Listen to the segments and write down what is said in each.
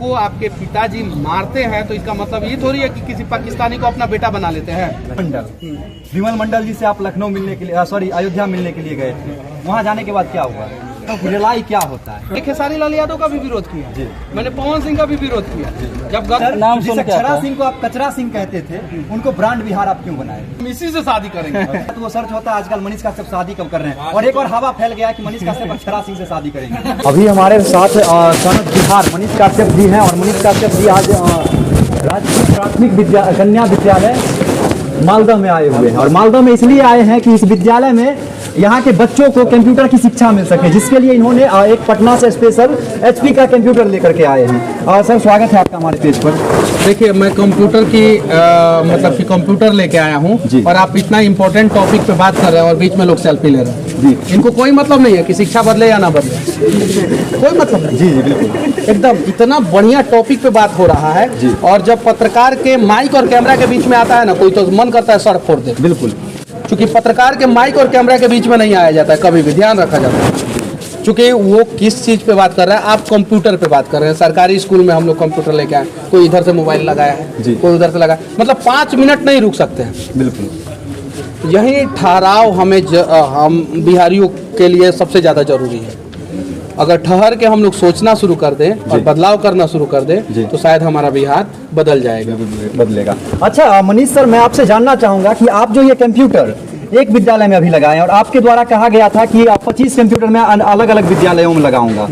आपको आपके पिताजी मारते हैं तो इसका मतलब ये थोड़ी है कि किसी पाकिस्तानी को अपना बेटा बना लेते हैं। विमल मंडल जी से आप लखनऊ मिलने के लिए, सॉरी अयोध्या मिलने के लिए गए थे, वहाँ जाने के बाद क्या हुआ, तो रिलाई क्या होता है? खेसारी लाल यादव का भी विरोध किया जी, मैंने पवन सिंह का भी विरोध किया। जब नाम सुन के कचरा सिंह को आप कचरा सिंह कहते थे, उनको ब्रांड बिहार आप क्यों बनाए? इसी से शादी करेंगे। तो वो सर्च होता है आजकल मनीष काश्यप शादी कब कर रहे हैं, और एक और हवा फैल गया कि मनीष काश्यप कचरा सिंह से शादी करेंगे। अभी हमारे साथ सनत बिहार मनीष काश्यप जी हैं, और मनीष काश्यप जी आज राजकीय प्राथमिक कन्या विद्यालय मालदा में आए हुए हैं, और मालदा में इसलिए आए हैं कि इस विद्यालय में यहाँ के बच्चों को कंप्यूटर की शिक्षा मिल सके, जिसके लिए इन्होंने एक पटना से स्पेशल HP का कंप्यूटर लेकर के आए हैं। और सर स्वागत है आपका हमारे पेज पर। देखिए मैं कंप्यूटर की मतलब कि कंप्यूटर लेके आया हूँ, और आप इतना इम्पोर्टेंट टॉपिक पे बात कर रहे हैं और बीच में लोग सेल्फी ले रहे हैं जी। इनको कोई मतलब नहीं है कि शिक्षा बदले या ना बदले, कोई मतलब नहीं। जी जी बिल्कुल, एकदम इतना बढ़िया टॉपिक पे बात हो रहा है। और जब पत्रकार के माइक और कैमरा के बीच में आता है ना कोई, तो मन करता है सर फोड़ दे। बिल्कुल, क्योंकि पत्रकार के माइक और कैमरा के बीच में नहीं आया जाता है, कभी भी ध्यान रखा जाता है। क्योंकि वो किस चीज़ पे बात कर रहा है, आप कंप्यूटर पे बात कर रहे हैं। सरकारी स्कूल में हम लोग कंप्यूटर लेके आए, कोई इधर से मोबाइल लगाया है, कोई उधर से लगाया, मतलब 5 मिनट नहीं रुक सकते हैं। बिल्कुल, यही ठहराव हमें हम बिहारियों के लिए सबसे ज़्यादा जरूरी है। अगर ठहर के हम लोग सोचना शुरू कर दें और बदलाव करना शुरू कर दें तो शायद हमारा बिहार बदल जाएगा, बदलेगा। अच्छा मनीष सर, मैं आपसे जानना चाहूँगा कि आप जो ये कंप्यूटर एक विद्यालय में अभी लगाए, और आपके द्वारा कहा गया था कि आप 25 कंप्यूटर में अलग अलग विद्यालयों में लगाऊंगा,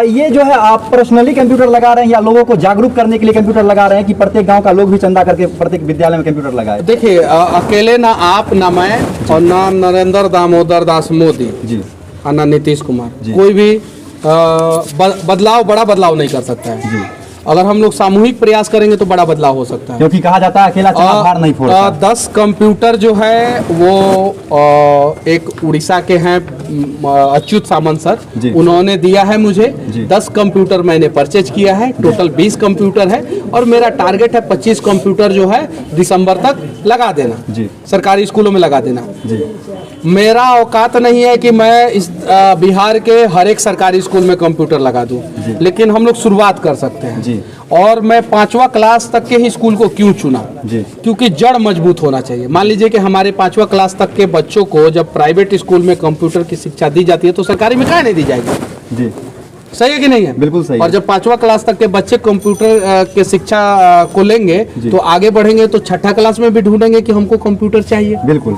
ये जो है आप पर्सनली कंप्यूटर लगा रहे हैं या लोगों को जागरूक करने के लिए कंप्यूटर लगा रहे हैं कि प्रत्येक गांव का लोग भी चंदा करके प्रत्येक विद्यालय में कंप्यूटर लगाए? देखिए अकेले ना आप, ना मैं, और ना नरेंद्र दामोदर दास मोदी जी, और ना नीतीश कुमार, कोई भी बदलाव, बड़ा बदलाव नहीं कर सकता है जी। अगर हम लोग सामूहिक प्रयास करेंगे तो बड़ा बदलाव हो सकता है, क्योंकि कहा जाता है अकेला चना भार नहीं फोड़ता। 10 कंप्यूटर जो है वो एक उड़ीसा के हैं अच्युत सामंत सर, उन्होंने दिया है मुझे। 10 कंप्यूटर मैंने परचेज किया है, टोटल 20 कंप्यूटर है, और मेरा टारगेट है 25 कंप्यूटर जो है दिसंबर तक लगा देना जी, सरकारी स्कूलों में लगा देना जी। मेरा औकात नहीं है कि मैं इस बिहार के हर एक सरकारी स्कूल में कंप्यूटर लगा दूं, लेकिन हम लोग शुरुआत कर सकते हैं जी। और मैं 5वां क्लास तक के ही स्कूल को क्यों चुना जी, क्योंकि जड़ मजबूत होना चाहिए। मान लीजिए कि हमारे 5वां क्लास तक के बच्चों को जब प्राइवेट स्कूल में कंप्यूटर की शिक्षा दी जाती है तो सरकारी में काहे नहीं दी जाएगी जी? सही है कि नहीं है? बिल्कुल सही। और जब 5वां क्लास तक के बच्चे कंप्यूटर के शिक्षा को लेंगे तो आगे बढ़ेंगे तो 6ठा क्लास में भी ढूंढेंगे कि हमको कंप्यूटर चाहिए। बिल्कुल,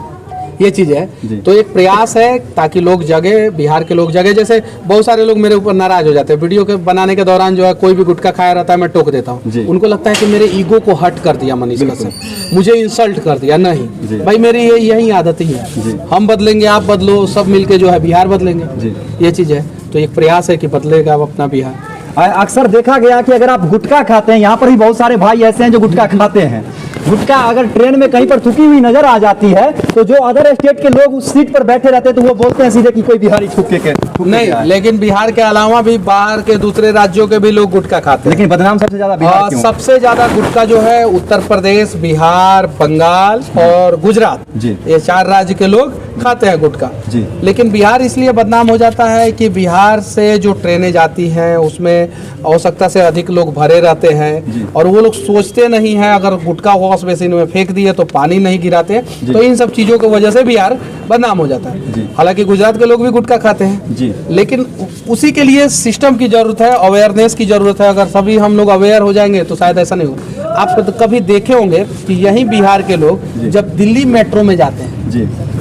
ये चीज है। तो एक प्रयास है ताकि लोग जगे, बिहार के लोग जगे। जैसे बहुत सारे लोग मेरे ऊपर नाराज हो जाते हैं, वीडियो के बनाने के दौरान जो है कोई भी गुटखा खाया रहता है मैं टोक देता हूँ, उनको लगता है कि मेरे ईगो को हर्ट कर दिया मनीष काश्यप, मुझे इंसल्ट कर दिया। नहीं भाई, मेरी यही आदत ही है। हम बदलेंगे, आप बदलो, सब मिलके जो है बिहार बदलेंगे, ये चीज है। तो एक प्रयास है कि बदलेगा अपना बिहार। अक्सर देखा गया कि अगर आप गुटखा खाते हैं, यहाँ पर भी बहुत सारे भाई ऐसे हैं जो गुटखा खाते हैं, गुटखा अगर ट्रेन में कहीं पर थूकी हुई नजर आ जाती है तो जो अदर स्टेट के लोग उस सीट पर बैठे रहते हैं तो वो बोलते हैं सीधे कि कोई बिहारी थूक के नहीं, लेकिन बिहार के अलावा भी बाहर के दूसरे राज्यों के भी लोग गुटखा खाते हैं, लेकिन बदनाम सबसे ज्यादा बिहार क्यों? सबसे ज्यादा गुटखा जो है उत्तर प्रदेश, बिहार, बंगाल और गुजरात, ये 4 राज्य के लोग खाते हैं गुटखा। लेकिन बिहार इसलिए बदनाम हो जाता है कि बिहार से जो ट्रेनें जाती हैं उसमें आवश्यकता से अधिक लोग भरे रहते हैं, और वो लोग सोचते नहीं है अगर गुटखा वॉश बेसिन में फेंक दिए तो पानी नहीं गिराते, तो इन सब चीजों की वजह से बिहार बदनाम हो जाता है। हालांकि गुजरात के लोग भी गुटखा खाते हैं, लेकिन उसी के लिए सिस्टम की जरूरत है, अवेयरनेस की जरूरत है। अगर सभी हम लोग अवेयर हो जाएंगे तो शायद ऐसा नहीं हो। आप तो कभी देखे होंगे कि यही बिहार के लोग जब दिल्ली मेट्रो में जाते हैं,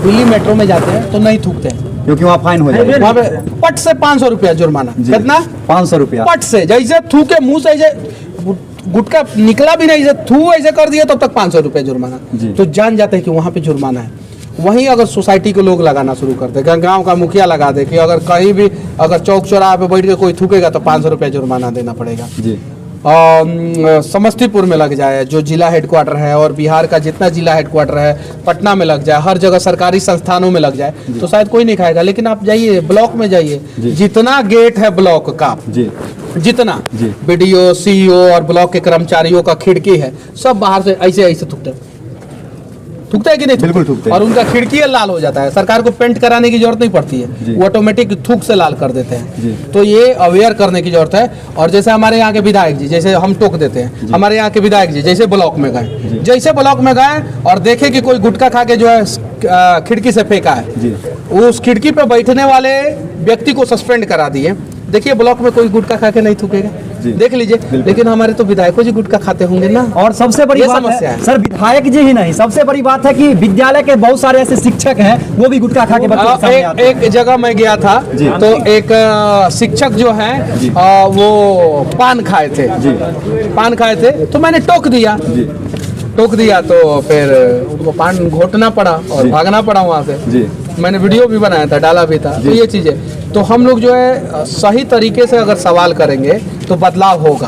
दिल्ली मेट्रो में जाते हैं तो नहीं थूकते हैं, क्योंकि वहाँ फाइन हो जाएगा। वहाँ पे पट से 500 रुपया जुर्माना। कितना? 500 रुपया पट से। जैसे थूके मुंह से, जैसे गुटखा निकला भी नहीं, थू ऐसे कर दिया तब तक 500 रुपया जुर्माना। तो जान जाते हैं कि वहाँ पे जुर्माना है। वहीं अगर सोसाइटी के लोग लगाना शुरू कर दे, गांव का मुखिया लगा दे कि अगर कहीं भी अगर चौक चौराहे पे बैठ के कोई थूकेगा तो 500 रुपया जुर्माना देना पड़ेगा। समस्तीपुर में लग जाए जो जिला हेडक्वार्टर है, और बिहार का जितना जिला हेडक्वार्टर है पटना में लग जाए, हर जगह सरकारी संस्थानों में लग जाए तो शायद कोई नहीं खाएगा। लेकिन आप जाइए ब्लॉक में, जाइए, जितना गेट है ब्लॉक का, जितना BDO, CEO और ब्लॉक के कर्मचारियों का खिड़की है, सब बाहर से ऐसे ऐसे थूकते हैं। थूकता है कि नहीं? बिल्कुल थूकते हैं। और उनका खिड़की लाल हो जाता है, सरकार को पेंट कराने की जरूरत नहीं पड़ती है, वो ऑटोमेटिक थूक से लाल कर देते हैं। तो ये अवेयर करने की जरूरत है। और जैसे हमारे यहाँ के विधायक जी, जैसे हम टोक देते हैं, हमारे यहाँ के विधायक जी जैसे ब्लॉक में गए, जैसे ब्लॉक में गए और देखे कि कोई गुटखा खा के जो है खिड़की से फेंका है, उस खिड़की पे बैठने वाले व्यक्ति को सस्पेंड करा दिए। देखिए ब्लॉक में कोई गुटखा खा के नहीं थूकेगा, देख लीजिए। लेकिन हमारे तो विधायकों जी गुटखा खाते होंगे ना। और सबसे बड़ी बात समस्या है सर, विधायक जी ही नहीं, सबसे बड़ी बात है कि विद्यालय के बहुत सारे ऐसे शिक्षक हैं वो भी गुटखा खा के बच्चों के सामने आते हैं। एक जगह मैं गया था तो एक शिक्षक जो है वो पान खाए थे, तो मैंने टोक दिया तो फिर उनको पान घोटना पड़ा और भागना पड़ा वहाँ से। मैंने वीडियो भी बनाया था, डाला भी था। तो ये चीज़ें तो हम लोग जो है सही तरीके से अगर सवाल करेंगे तो बदलाव होगा,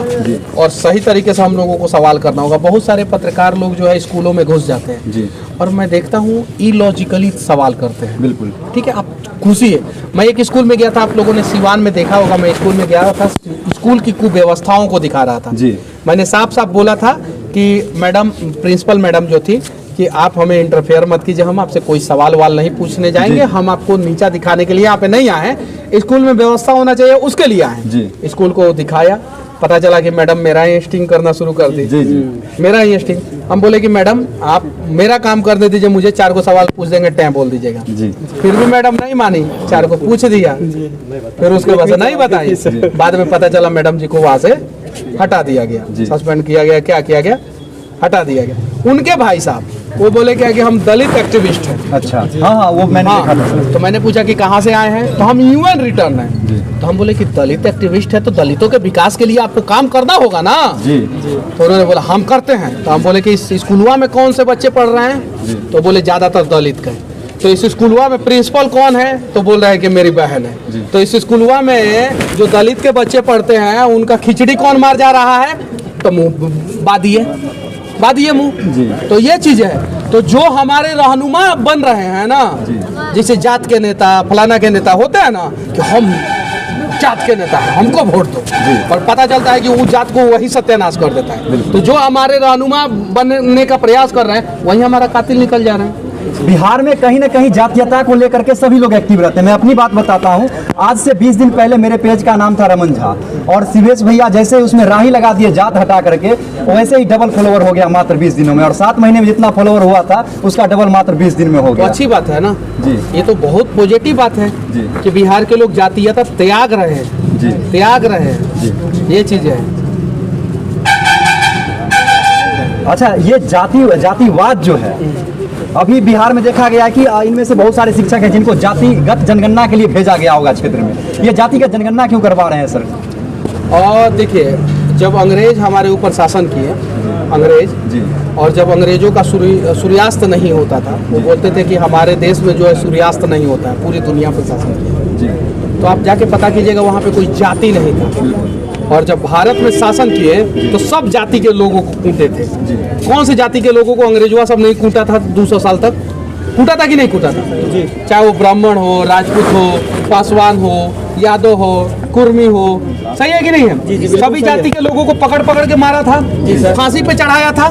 और सही तरीके से हम लोगों को सवाल करना होगा। बहुत सारे पत्रकार लोग जो है स्कूलों में घुस जाते हैं और मैं देखता हूँ इलॉजिकली सवाल करते हैं। बिल्कुल ठीक है, आप खुशी है। मैं एक स्कूल में गया था, आप लोगों ने सिवान में देखा होगा, मैं स्कूल में गया था, स्कूल की कुव्यवस्थाओं को दिखा रहा था। मैंने साफ साफ बोला था कि मैडम, प्रिंसिपल मैडम जो थी, कि आप हमें इंटरफेयर मत कीजिए, हम आपसे कोई सवाल वाल नहीं पूछने जाएंगे, हम आपको नीचा दिखाने के लिए यहाँ पे नहीं आए हैं, स्कूल में व्यवस्था होना चाहिए उसके लिए आए हैं। स्कूल को दिखाया, पता चला कि मैडम मेरा ही स्टिंग करना शुरू कर दी, मेरा ही स्टिंग। हम बोले कि मैडम आप मेरा काम करने दीजिए, मुझे 4 को सवाल पूछ देंगे, टैं बोल दीजिएगा। फिर भी मैडम नहीं मानी, 4 को पूछ दिया, फिर उसके बाद नहीं बताई। बाद में पता चला मैडम जी को वहाँ से हटा दिया गया, सस्पेंड किया गया, क्या किया गया, हटा दिया गया। उनके भाई साहब वो बोले क्या कि हम दलित एक्टिविस्ट हैं। अच्छा, हाँ वो मैंने देखा था। तो मैंने पूछा कि कहाँ से आए हैं, तो हम यूएन रिटर्न हैं। तो हम बोले कि दलित एक्टिविस्ट है तो दलितों के विकास के लिए आपको काम करना होगा ना। तो उन्होंने बोला हम करते हैं। तो हम बोले कि इस स्कूलवा में कौन से बच्चे पढ़ रहे हैं, तो बोले ज्यादातर दलित के। तो इस स्कूलवा में प्रिंसिपल कौन है, तो बोल रहे हैं कि मेरी बहन है। तो इस स्कूलवा में जो दलित के बच्चे पढ़ते हैं उनका खिचड़ी कौन मार जा रहा है, तो मुँह बादिए मुँह। तो ये चीज है। तो जो हमारे रहनुमा बन रहे हैं ना, जैसे जात के नेता, फलाना के नेता होते हैं ना, कि हम जात के नेता हैं, हमको वोट दो, और पता चलता है कि उस जात को वही सत्यानाश कर देता है। तो जो हमारे रहनुमा बनने का प्रयास कर रहे हैं वही हमारा कातिल निकल जा रहे हैं। बिहार में कहीं ना कहीं जातीयता को लेकर के सभी लोग एक्टिव रहते हैं। मैं अपनी बात बताता हूं, आज से 20 दिन पहले मेरे पेज का नाम था रमन झा, और शिवेश भैया जैसे उसमें राही लगा दिए जात हटा करके, वैसे ही डबल फॉलोवर हो गया मात्र 20 दिनों में, और 7 महीने में जितना फॉलोवर हुआ था उसका डबल मात्र 20 दिन में हो गया। तो अच्छी बात है ना जी, ये तो बहुत पॉजिटिव बात है कि बिहार के लोग जातीयता त्याग रहे हैं, ये चीज है। अच्छा, ये जातिवाद जो है अभी बिहार में देखा गया कि इनमें से बहुत सारे शिक्षक हैं जिनको जातिगत जनगणना के लिए भेजा गया होगा क्षेत्र में। ये जातिगत जनगणना क्यों करवा रहे हैं सर? और देखिए, जब अंग्रेज हमारे ऊपर शासन किए, और जब अंग्रेजों का सूर्यास्त नहीं होता था, वो बोलते थे कि हमारे देश में जो है सूर्यास्त नहीं होता है, पूरी दुनिया पर शासन किया। तो आप जाके पता कीजिएगा, वहाँ पे कोई जाति नहीं था। और जब भारत में शासन किए तो सब जाति के लोगों को कूटे थे। कौन से जाति के लोगों को अंग्रेजों सब नहीं कूटा था? 200 साल तक कूटा था कि नहीं कूटा था? चाहे वो ब्राह्मण हो, राजपूत हो, पासवान हो, यादव हो, कुर्मी हो, सही है कि नहीं है? सभी जाति के लोगों को पकड़ पकड़ के मारा था, फांसी पे चढ़ाया था।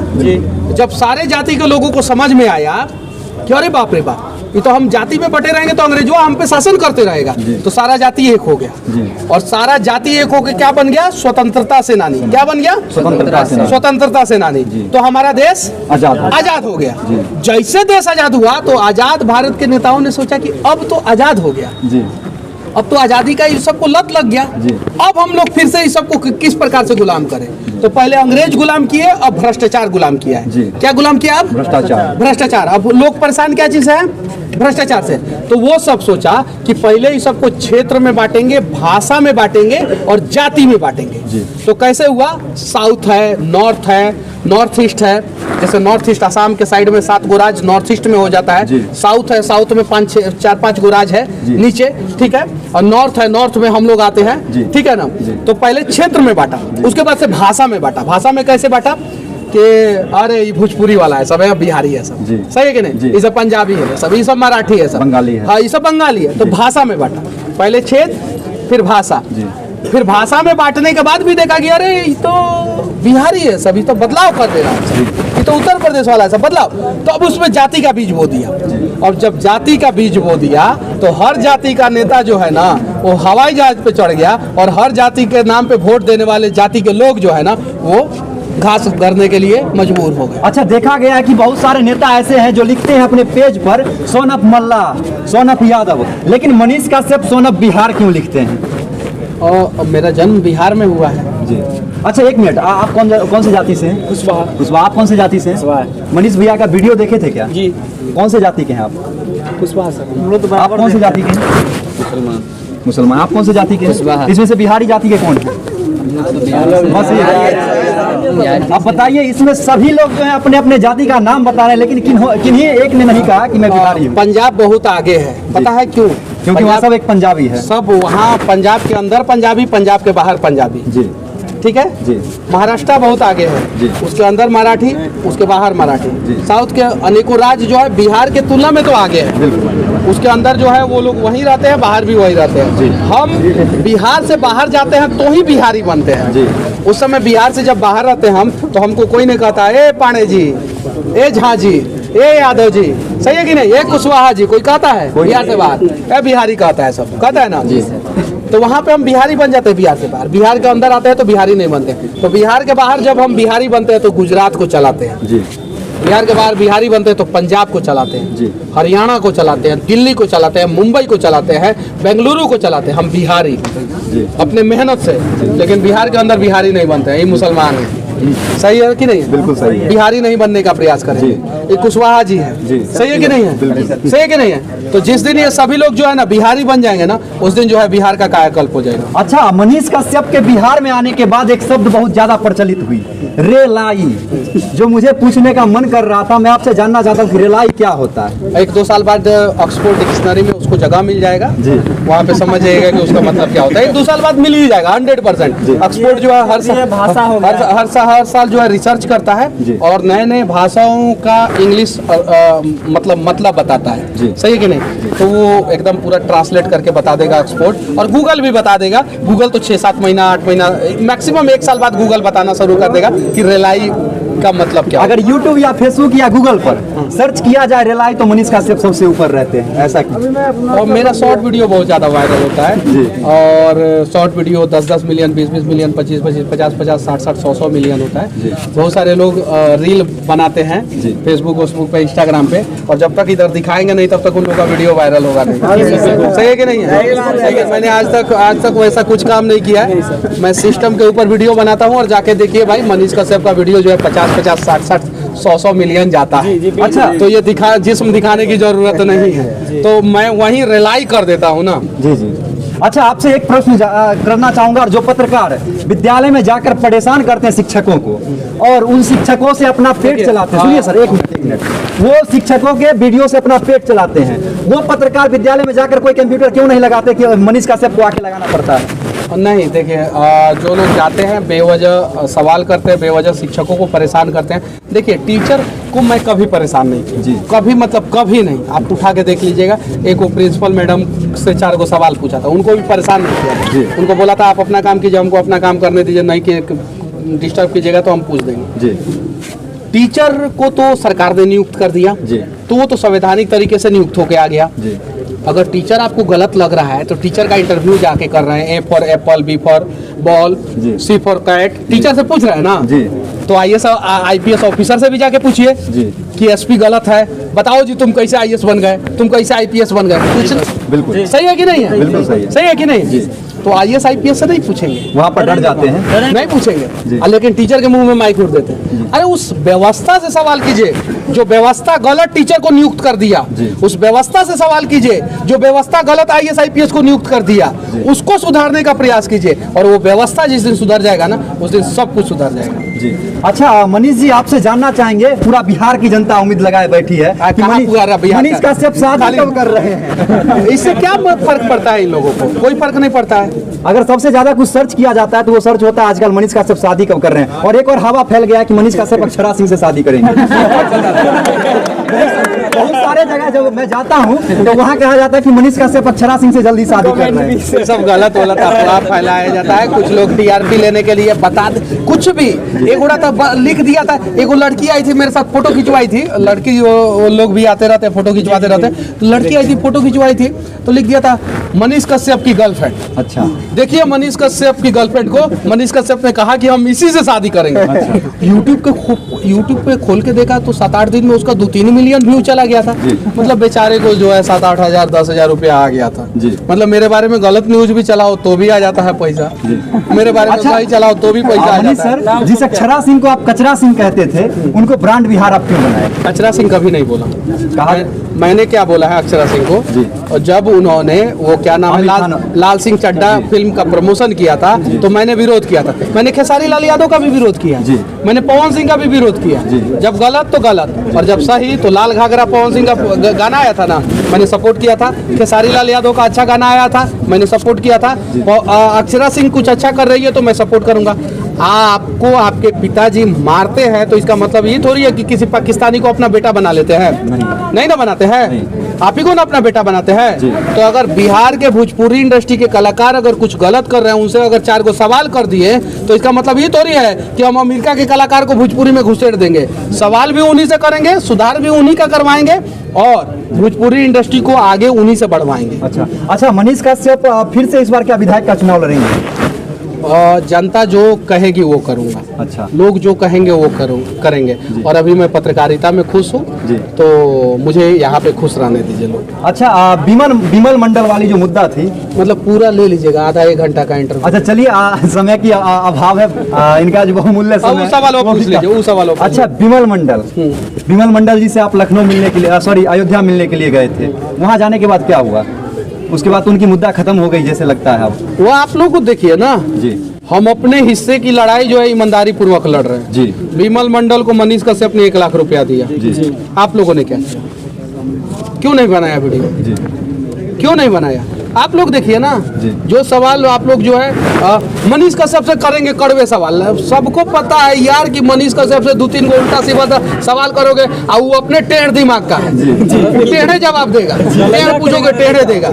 जब सारे जाति के लोगों को समझ में आया कि अरे बाप रे बाप, ये तो हम जाति में बटे रहेंगे तो अंग्रेजों हम पे शासन करते रहेगा, तो सारा जाति एक हो गया। और सारा जाति एक होकर क्या बन गया? स्वतंत्रता सेनानी। क्या बन गया? स्वतंत्रता सेनानी। तो हमारा देश आजाद हो गया। जैसे देश आजाद हुआ तो आजाद भारत के नेताओं ने सोचा कि अब तो आजाद हो गया, अब तो आजादी का ये सबको लत लग गया, अब हम लोग फिर से इस सबको किस प्रकार से गुलाम करें। तो पहले अंग्रेज गुलाम किए, अब भ्रष्टाचार गुलाम किया है। क्या गुलाम किया? अब भ्रष्टाचार। अब लोग परेशान क्या चीज है? भ्रष्टाचार से। तो वो सब सोचा कि पहले इस सबको क्षेत्र में बांटेंगे, भाषा में बांटेंगे और जाति में बांटेंगे। तो कैसे हुआ? साउथ है, नॉर्थ ईस्ट है। जैसे नॉर्थ ईस्ट आसाम के साइड में 7 गो राज्य नॉर्थ ईस्ट में हो जाता है। साउथ है, साउथ में 4-5 गो राज्य है नीचे, ठीक है। और नॉर्थ है, नॉर्थ में हम लोग आते हैं, ठीक है ना। तो पहले क्षेत्र में बांटा, उसके बाद से भाषा में बांटा। भाषा में कैसे बांटा कि अरे ये भोजपुरी वाला है सब, है बिहारी है सब, सही है कि नहीं? ये सब पंजाबी है सब, ये सब मराठी है सब, बंगाली है, हाँ ये सब बंगाली है। तो भाषा में बांटा, पहले क्षेत्र फिर भाषा। फिर भाषा में बांटने के बाद भी देखा कि अरे ये तो बिहारी है सभी, तो बदलाव कर दे रहा है, ये तो उत्तर प्रदेश वाला है सब बदलाव। तो अब उसमें जाति का बीज बो दिया, और जब जाति का बीज बो दिया तो हर जाति का नेता जो है ना वो हवाई जहाज पे चढ़ गया, और हर जाति के नाम पे वोट देने वाले जाति के लोग जो है ना वो घास करने के लिए मजबूर हो गए। अच्छा, देखा गया है कि बहुत सारे नेता ऐसे हैं जो लिखते हैं अपने पेज पर सोनप मल्ला, सोनप यादव, लेकिन मनीष कश्यप सोनप बिहार क्यों लिखते हैं? और मेरा जन्म बिहार में हुआ है जी। अच्छा, एक मिनट, आप कौन से जाति से हैं? कुशवाहा। कुशवाहा। आप कौन से जाति से हैं? मनीष भैया का वीडियो देखे थे क्या? जी। कौन से जाति के हैं आप? कुशवाहा सर। आप कौन से जाति के हैं? मुसलमान। आप कौन से जाति के हैं? इसमें से बिहारी जाति के कौन है? बस ये। आप बताइए, इसमें सभी लोग जो है अपने अपने जाति का नाम बता रहे हैं, लेकिन किन्हीं एक ने नहीं कहा कि मैं बिहारी हूँ। पंजाब बहुत आगे है, पता है क्यों? क्योंकि वहाँ सब एक पंजाबी है। सब वहाँ पंजाब के अंदर पंजाबी, पंजाब के बाहर पंजाबी। जी। ठीक है जी। महाराष्ट्र बहुत आगे है जी। उसके अंदर मराठी, उसके बाहर मराठी। साउथ के अनेकों राज्य जो है बिहार के तुलना में तो आगे है, बिल्कुल। उसके अंदर जो है वो लोग वहीं रहते हैं, बाहर भी वहीं रहते हैं। हम बिहार से बाहर जाते हैं तो ही बिहारी बनते हैं जी। उस समय बिहार से जब बाहर रहते हैं हम, तो हमको कोई नहीं कहता ए पांडे जी, ए झा जी, ए यादव जी, सही है कि नहीं? ए कुशवाहा जी, कोई कहता है बिहार से बाहर? ए बिहारी कहता है, सब कहता है ना जी। तो वहाँ पे हम बिहारी बन जाते हैं बिहार से बाहर। बिहार के अंदर आते हैं तो बिहारी नहीं बनते। तो बिहार के बाहर जब हम बिहारी बनते हैं तो गुजरात को चलाते हैं जी। बिहार के बाहर बिहारी बनते हैं तो पंजाब को चलाते हैं जी, हरियाणा को चलाते हैं, दिल्ली को चलाते हैं, मुंबई को चलाते हैं, बेंगलुरु को चलाते हैं। हम बिहारी जी, अपने मेहनत से। लेकिन बिहार के अंदर बिहारी नहीं बनते हैं, ये मुसलमान है। सही है कि नहीं है? बिल्कुल सही है। बिहारी नहीं बनने का प्रयास करें। ये कुशवाहा जी है, सही है कि नहीं है? सही है कि नहीं है? तो जिस दिन ये सभी लोग जो है ना बिहारी बन जाएंगे ना, उस दिन जो है बिहार का कायाकल्प हो जाएगा। अच्छा, मनीष कश्यप के बिहार में आने के बाद एक शब्द बहुत ज्यादा प्रचलित हुई, रेलाई, जो मुझे पूछने का मन कर रहा था। मैं आपसे जानना चाहता हूँ कि रेलाई क्या होता है? 1-2 साल बाद ऑक्सफोर्ड डिक्शनरी में उसको जगह मिल जाएगा जी। वहाँ पे समझ जाएगा कि उसका मतलब क्या होता है। 1-2 साल बाद मिल ही जाएगा 100%। ऑक्सफोर्ड जो है हर साल जो है रिसर्च करता है और नए नए भाषाओं का इंग्लिश मतलब बताता है। सही है कि नहीं? तो वो एकदम पूरा ट्रांसलेट करके बता देगा ऑक्सफोर्ड, और गूगल भी बता देगा। गूगल तो 6-7 महीना 8 महीना मैक्सिमम 1 साल बाद गूगल बताना शुरू कर देगा कि रेलाई का मतलब क्या। अगर YouTube या Facebook या गूगल पर सर्च किया जाए रेलाई, तो मनीष कश्यप सबसे ऊपर रहते हैं, ऐसा क्यों? और मेरा शॉर्ट वीडियो बहुत ज़्यादा वायरल होता है, और short video 10-10 million, 20-20 million, 25-25, 50-50, 60-60, 100-100 million होता है। बहुत सारे लोग रील बनाते हैं फेसबुक पे, इंस्टाग्राम पे, और जब तक इधर दिखाएंगे नहीं तब तक उन लोगों का वीडियो वायरल होगा नहीं। सही है कि नहीं है? सही है। मैंने आज तक वैसा कुछ काम नहीं किया है। मैं सिस्टम के ऊपर वीडियो बनाता हूँ, और जाके देखिए भाई मनीष कश्यप का वीडियो जो है 50-50, 60-60, 100-100 मिलियन जाता है। अच्छा, तो ये जिस्म दिखाने की जरूरत नहीं है, तो मैं वहीं रिलाई कर देता हूँ ना। जी जी। अच्छा, आपसे एक प्रश्न करना चाहूंगा, और जो पत्रकार विद्यालय में जाकर परेशान करते हैं शिक्षकों को, और उन शिक्षकों से अपना पेट चलाते हैं। सुनिए सर, एक मिनट, वो शिक्षकों के वीडियो से अपना पेट चलाते हैं, वो पत्रकार विद्यालय में जाकर कोई कंप्यूटर क्यों नहीं लगाते कि मनीष कश्यप को आके लगाना पड़ता है? नहीं, देखिए, जो लोग जाते हैं बेवजह सवाल करते हैं, बेवजह शिक्षकों को परेशान करते हैं। देखिए, टीचर को मैं कभी परेशान नहीं किया, कभी, मतलब कभी नहीं। आप उठा के देख लीजिएगा, एक वो प्रिंसिपल मैडम से 4 को सवाल पूछा था, उनको भी परेशान नहीं किया। उनको बोला था आप अपना काम कीजिए, हमको अपना काम करने दीजिए, नहीं कि डिस्टर्ब कीजिएगा तो हम पूछ देंगे। टीचर को तो सरकार ने नियुक्त कर दिया, तो वो तो संवैधानिक तरीके से नियुक्त होके आ गया। अगर टीचर आपको गलत लग रहा है तो टीचर का इंटरव्यू जाके कर रहे हैं। A for apple, B for ball, C for cat, teacher से पूछ रहे हैं ना जी। तो IAS IPS ऑफिसर से भी जाके पूछिए कि SP गलत है, बताओ जी तुम कैसे IAS बन गए, तुम कैसे IPS बन गए। बिल्कुल सही है कि नहीं है? बिल्कुल सही है कि नहीं? तो IAS IPS से नहीं पूछेंगे, वहाँ पर डर जाते हैं, नहीं पूछेंगे। लेकिन टीचर के मुंह में माइक उड़ देते हैं। अरे उस व्यवस्था से सवाल कीजिए जो व्यवस्था गलत टीचर को नियुक्त कर दिया, उस व्यवस्था से सवाल कीजिए जो व्यवस्था गलत IAS IPS को नियुक्त कर दिया, उसको सुधारने का प्रयास कीजिए, और वो व्यवस्था जिस दिन सुधर जाएगा ना, उस दिन सब कुछ सुधर जाएगा जी। अच्छा मनीष जी, आपसे जानना चाहेंगे, पूरा बिहार की जनता उम्मीद लगाए बैठी है कि मनीष कश्यप शादी कब कर रहे हैं? इससे क्या फर्क पड़ता है? इन लोगों को कोई फर्क नहीं पड़ता है। अगर सबसे ज्यादा कुछ सर्च किया जाता है तो वो सर्च होता है आजकल मनीष कश्यप शादी कब कर रहे हैं, और एक और हवा फैल गया है कि मनीष कश्यप अक्षरा सिंह से शादी करेंगे। बहुत सारे जगह जब मैं जाता हूँ तो वहाँ कहा जाता है कि मनीष कश्यप अक्षरा सिंह से जल्दी शादी कर रहे हैं। ये सब गलत अफवाह फैलाया जाता है। कुछ लोग टीआरपी लेने के लिए बता दे कुछ भी। एक उड़ा था लिख दिया था, एक लड़की आई थी मेरे साथ फोटो खिंचवाई थी, लड़की वो लोग भी आते रहते फोटो खिंचवाते रहते, तो लड़की आई थी फोटो खिंचवाई थी तो लिख दिया था मनीष कश्यप की गर्लफ्रेंड। अच्छा, देखिए मनीष कश्यप की गर्लफ्रेंड को मनीष कश्यप ने कहा कि हम इसी से शादी करेंगे। यूट्यूब पे खोल के देखा तो 7-8 दिन में उसका 2-3 मिलियन व्यू चला गया था। मतलब बेचारे को जो है 7-8 हजार 10 हजार रुपया आ गया था। मतलब मेरे बारे में गलत न्यूज भी चलाओ तो भी आ जाता है पैसा, मेरे बारे में सही चलाओ तो भी पैसा आ जाता है। सर, जिस अक्षरा सिंह को आप कचरा सिंह कहते थे उनको ब्रांड बिहार आप क्यों बनाए? अक्षरा सिंह कभी नहीं बोला। कहा मैंने क्या बोला है अक्षरा सिंह को? और जब उन्होंने वो क्या नाम है लाल सिंह चड्ढा फिल्म का प्रमोशन किया था तो मैंने विरोध किया था। मैंने खेसारी लाल यादव का भी विरोध किया, मैंने पवन सिंह का भी विरोध किया। जब गलत तो गलत और जब सही तो लाल घाघरा पवन सिंह का गाना आया था ना, मैंने सपोर्ट किया था। खेसारी लाल यादव का अच्छा गाना आया था, मैंने सपोर्ट किया था। अक्षरा सिंह कुछ अच्छा कर रही है तो मैं सपोर्ट करूंगा। आपको आपके पिताजी मारते हैं तो इसका मतलब ये थोड़ी है कि किसी पाकिस्तानी को अपना बेटा बना लेते हैं। नहीं ना बनाते हैं, आप ही को ना अपना बेटा बनाते हैं। तो अगर बिहार के भोजपुरी इंडस्ट्री के कलाकार अगर कुछ गलत कर रहे हैं, उनसे अगर 4 को सवाल कर दिए तो इसका मतलब ये थोड़ी है कि हम अमेरिका के कलाकार को भोजपुरी में घुसेड़ देंगे। सवाल भी उन्हीं से करेंगे, सुधार भी उन्हीं का करवाएंगे और भोजपुरी इंडस्ट्री को आगे उन्हीं से बढ़वाएंगे। अच्छा, मनीष कश्यप फिर से इस बार क्या विधायक का चुनाव लड़ेंगे? जनता जो कहेगी वो करूंगा। अच्छा, लोग जो कहेंगे वो करेंगे। और अभी मैं पत्रकारिता में खुश हूँ तो मुझे यहाँ पे खुश रहने दीजिए लोग। अच्छा, विमल मंडल वाली जो मुद्दा थी, मतलब पूरा ले लीजिएगा, आधा 1 घंटा का इंटरव्यू। अच्छा चलिए, समय की अभाव है, इनका जो बहुमूल्य समय सवाल पूछ लीजिए, वो सवाल। अच्छा, विमल मंडल जी से आप लखनऊ मिलने के लिए अयोध्या मिलने के लिए गए थे, वहाँ जाने के बाद क्या हुआ? उसके बाद उनकी मुद्दा खत्म हो गई जैसे लगता है अब। वो आप लोग को देखिए ना जी, हम अपने हिस्से की लड़ाई जो है ईमानदारी पूर्वक लड़ रहे हैं जी। विमल मंडल को मनीष कश्यप ने 1 लाख रुपया दिया जी। आप लोगों ने क्या क्यों नहीं बनाया वीडियो जी? क्यों नहीं बनाया? आप लोग देखिए ना, जो सवाल आप लोग जो है मनीष कश्यप से करेंगे कड़वे सवाल, सबको पता है यार कि मनीष कश्यप से 2-3 को उल्टा सीधा सवाल करोगे और वो अपने टेढ़ दिमाग का है, टेढ़े जवाब देगा, टेढ़ पूछोगे टेढ़े देगा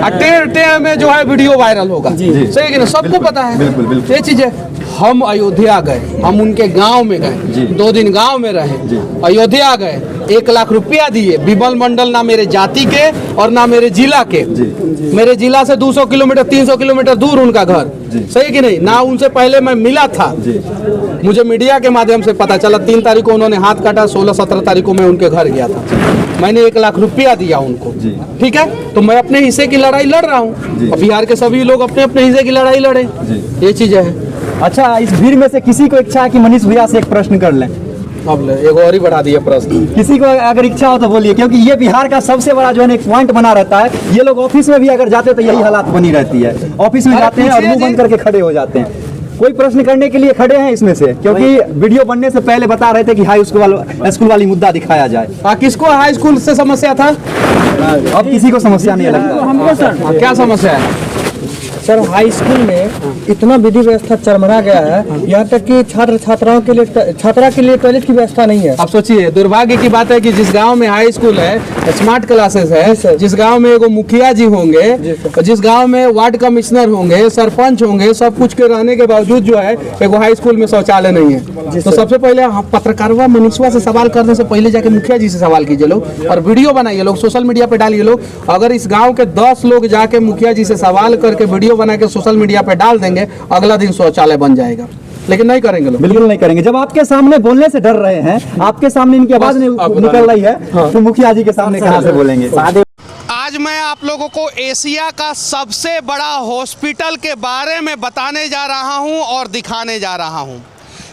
और टेढ़ में जो है वीडियो वायरल होगा। सही कि ना? सबको पता है ये चीजें। हम अयोध्या गए, हम उनके गांव में गए, 2 दिन गांव में रहे, अयोध्या गए, 1 लाख रुपया दिए। विमल मंडल ना मेरे जाति के और ना मेरे जिला के, मेरे जिला से 200 किलोमीटर 300 किलोमीटर दूर उनका घर। सही कि नहीं? ना उनसे पहले मैं मिला था, मुझे मीडिया के माध्यम से पता चला। 3 तारीख को उन्होंने हाथ काटा, 16-17 तारीख को मैं उनके घर गया था, मैंने 1 लाख रुपया दिया उनको। ठीक है, तो मैं अपने हिस्से की लड़ाई लड़ रहा हूँ, बिहार के सभी लोग अपने अपने हिस्से की लड़ाई लड़े, ये चीजें है। अच्छा, इस भीड़ में से किसी को इच्छा है कि मनीष भैया से एक प्रश्न कर लें? अब एक और ही बढ़ा दिया प्रश्न। किसी को अगर इच्छा हो तो बोलिए, क्योंकि ये बिहार का सबसे बड़ा जो है एक पॉइंट बना रहता है। ये लोग ऑफिस में भी अगर जाते तो यही हालात बनी रहती है, ऑफिस में जाते हैं और मुंह बंद करके खड़े हो जाते हैं। कोई प्रश्न करने के लिए खड़े हैं इसमें से? क्योंकि वीडियो बनने से पहले बता रहे थे कि हाई स्कूल वाली मुद्दा दिखाया जाए। किसको हाई स्कूल से समस्या था? अब किसी को समस्या नहीं लगता हमको सर। क्या समस्या है सर? हाई स्कूल में इतना विधि व्यवस्था चरमरा गया है, यहाँ तक कि छात्रा के लिए टॉयलेट की व्यवस्था नहीं है। आप सोचिए, दुर्भाग्य की बात है कि जिस गांव में हाई स्कूल है, स्मार्ट क्लासेस है, जिस गांव में एगो मुखिया जी होंगे, जिस गांव में वार्ड कमिश्नर होंगे, सरपंच होंगे, सब कुछ के रहने के बावजूद जो है एगो हाई स्कूल में शौचालय नहीं है। तो सबसे पहले पत्रकारवा मनीषवा से सवाल करने से पहले जाके मुखिया जी से सवाल कीजिए लोग, और वीडियो बनाइए लोग, सोशल मीडिया पे डालिए लोग। अगर इस गाँव के 10 लोग जाके मुखिया जी से सवाल करके वीडियो बना के सोशल मीडिया पे डाल देंगे, अगला दिन शौचालय बन जाएगा। लेकिन नहीं करेंगे लोग, बिल्कुल नहीं करेंगे। जब आपके सामने बोलने से डर रहे हैं, आपके सामने इनकी आवाज नहीं निकल रही है, तो मुखिया जी के सामने कहां से बोलेंगे? आज मैं आप लोगों को एशिया का सबसे बड़ा हॉस्पिटल के बारे में बताने जा रहा हूं और दिखाने जा रहा हूं।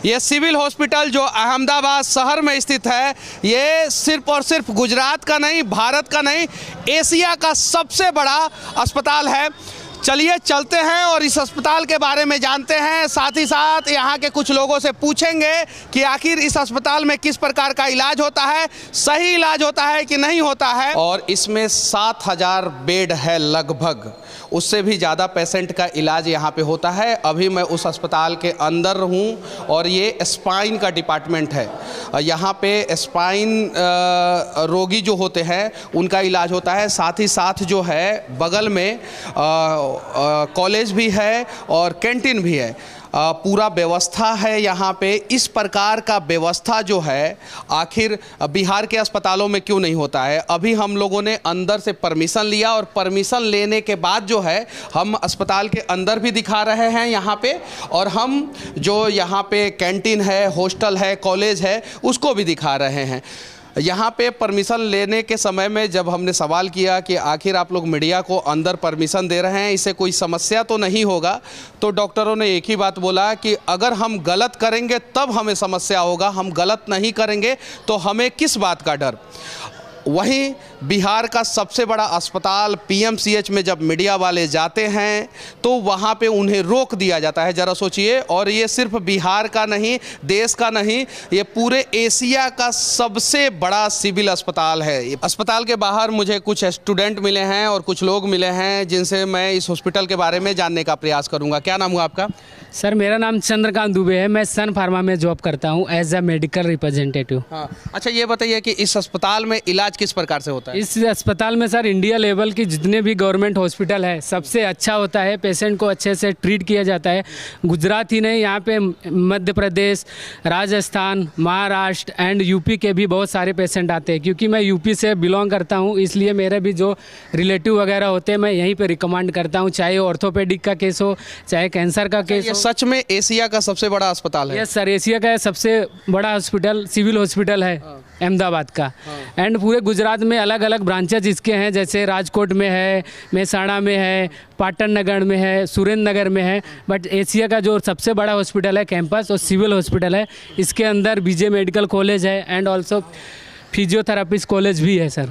ये सिविल हॉस्पिटल जो अहमदाबाद शहर में स्थित है, ये सिर्फ और सिर्फ गुजरात का नहीं, भारत का नहीं, एशिया का सबसे बड़ा अस्पताल है। चलिए चलते हैं और इस अस्पताल के बारे में जानते हैं, साथ ही साथ यहाँ के कुछ लोगों से पूछेंगे कि आखिर इस अस्पताल में किस प्रकार का इलाज होता है, सही इलाज होता है कि नहीं होता है। और इसमें 7000 बेड है लगभग। उससे भी ज़्यादा पेशेंट का इलाज यहाँ पे होता है। अभी मैं उस अस्पताल के अंदर हूँ और ये स्पाइन का डिपार्टमेंट है। यहाँ पे स्पाइन रोगी जो होते हैं उनका इलाज होता है। साथ ही साथ जो है बगल में कॉलेज भी है और कैंटीन भी है। पूरा व्यवस्था है यहाँ पे। इस प्रकार का व्यवस्था जो है आखिर बिहार के अस्पतालों में क्यों नहीं होता है। अभी हम लोगों ने अंदर से परमिशन लिया और परमिशन लेने के बाद जो है हम अस्पताल के अंदर भी दिखा रहे हैं यहाँ पे, और हम जो यहाँ पे कैंटीन है, हॉस्टल है, कॉलेज है, उसको भी दिखा रहे हैं। यहाँ पे परमिशन लेने के समय में जब हमने सवाल किया कि आखिर आप लोग मीडिया को अंदर परमिशन दे रहे हैं, इससे कोई समस्या तो नहीं होगा, तो डॉक्टरों ने एक ही बात बोला कि अगर हम गलत करेंगे तब हमें समस्या होगा, हम गलत नहीं करेंगे तो हमें किस बात का डर। वहीं बिहार का सबसे बड़ा अस्पताल पीएमसीएच में जब मीडिया वाले जाते हैं तो वहाँ पे उन्हें रोक दिया जाता है। ज़रा सोचिए, और ये सिर्फ बिहार का नहीं, देश का नहीं, ये पूरे एशिया का सबसे बड़ा सिविल अस्पताल है। अस्पताल के बाहर मुझे कुछ स्टूडेंट मिले हैं और कुछ लोग मिले हैं जिनसे मैं इस हॉस्पिटल के बारे में जानने का प्रयास करूँगा। क्या नाम हुआ आपका? सर, मेरा नाम चंद्रकांत दुबे है। मैं सन फार्मा में जॉब करता हूँ एज अ मेडिकल रिप्रेजेंटेटिव। हाँ, अच्छा ये बताइए कि इस अस्पताल में इलाज किस प्रकार से होता है? इस अस्पताल में सर इंडिया लेवल की जितने भी गवर्नमेंट हॉस्पिटल है सबसे अच्छा होता है। पेशेंट को अच्छे से ट्रीट किया जाता है। गुजरात ही नहीं, यहाँ पे मध्य प्रदेश, राजस्थान, महाराष्ट्र एंड यूपी के भी बहुत सारे पेशेंट आते हैं। क्योंकि मैं यूपी से बिलोंग करता हूँ, इसलिए मेरे भी जो रिलेटिव वगैरह होते हैं मैं यहीं पर रिकमेंड करता हूँ, चाहे ऑर्थोपेडिक का केस हो, चाहे कैंसर का केस हो। सच में एशिया का सबसे बड़ा अस्पताल है? यस सर, एशिया का सबसे बड़ा हॉस्पिटल सिविल हॉस्पिटल है अहमदाबाद का। एंड पूरे गुजरात में अलग अलग ब्रांचेज इसके हैं, जैसे राजकोट में है, मेहसाणा में है, पाटन नगर में है, सुरेंद्र नगर में है। बट एशिया का जो सबसे बड़ा हॉस्पिटल है कैंपस और सिविल हॉस्पिटल है, इसके अंदर बीजे मेडिकल कॉलेज है एंड ऑल्सो फिजियोथेरापिस्ट कॉलेज भी है सर।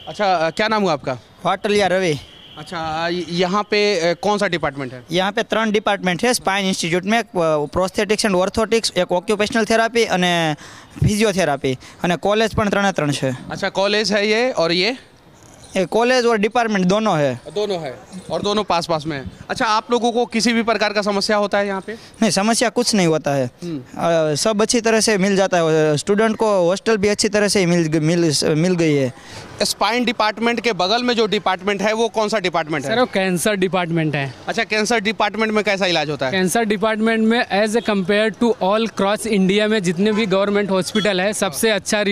अच्छा, क्या नाम हुआ आपका? वाटलिया रवि। अच्छा, यहाँ पे कौन सा डिपार्टमेंट है? यहाँ पे 3 डिपार्टमेंट है स्पाइन इंस्टीट्यूट में, प्रोस्थेटिक्स एंड ऑर्थोटिक्स, एक ऑक्युपेशनल थेरापी અને ફિઝિયોથેરાપી, અને કોલેજ પણ 3 છે। अच्छा, कॉलेज है ये, और ये कॉलेज और डिपार्टमेंट दोनों है। दोनों है और दोनों पास पास में है। अच्छा, आप लोगों को किसी भी प्रकार का समस्या होता है यहाँ पे? नहीं, समस्या कुछ नहीं होता है। सब अच्छी तरह से मिल जाता है। स्टूडेंट को हॉस्टल भी अच्छी तरह से मिल गई है। स्पाइन डिपार्टमेंट के बगल में जो डिपार्टमेंट है वो कौन सा डिपार्टमेंट है? सर, वो कैंसर डिपार्टमेंट है। अच्छा, कैंसर डिपार्टमेंट में कैसा इलाज होता है? कैंसर डिपार्टमेंट में as a compare to all cross India में जितने भी गवर्नमेंट हॉस्पिटल है सबसे अच्छा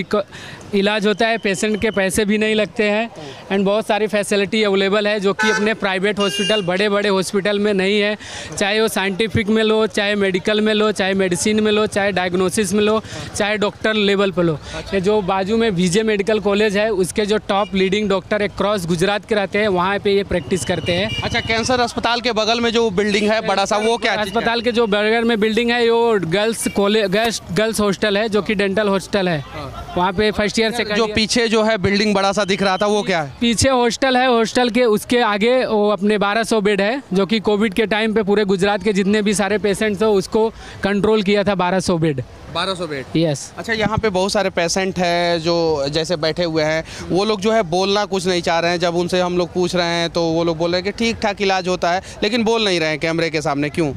इलाज होता है। पेशेंट के पैसे भी नहीं लगते हैं एंड बहुत सारी फैसिलिटी अवेलेबल है जो कि अपने प्राइवेट हॉस्पिटल, बड़े बड़े हॉस्पिटल में नहीं है। चाहे वो साइंटिफिक में लो, चाहे मेडिकल में लो, चाहे मेडिसिन में लो, चाहे डायग्नोसिस में लो, चाहे डॉक्टर लेवल पर लो। ये जो बाजू में बीजे मेडिकल कॉलेज है उसके जो टॉप लीडिंग डॉक्टर एक क्रॉस गुजरात के रहते हैं, वहाँ पे ये प्रैक्टिस करते हैं। अच्छा, कैंसर अस्पताल के बगल में जो बिल्डिंग है बड़ा सा, वो क्या अस्पताल के जो बगल में बिल्डिंग है वो गर्ल्स हॉस्टल है जो कि डेंटल हॉस्टल है। वहाँ पे फर्स्ट ईयर से जो पीछे जो है बिल्डिंग बड़ा सा दिख रहा था वो क्या है? पीछे हॉस्टल है। हॉस्टल के उसके आगे वो अपने 1200 बेड है जो कि कोविड के टाइम पे पूरे गुजरात के जितने भी सारे पेशेंट्स थे उसको कंट्रोल किया था। 1200 बेड। 1200 bed, yes. अच्छा, यहाँ पे बहुत सारे पेशेंट हैं जो जैसे बैठे हुए हैं, वो लोग जो है बोलना कुछ नहीं चाह रहे हैं। जब उनसे हम लोग पूछ रहे हैं तो वो लोग बोल रहे हैं कि ठीक ठाक इलाज होता है, लेकिन बोल नहीं रहे हैं कैमरे के सामने। क्यों?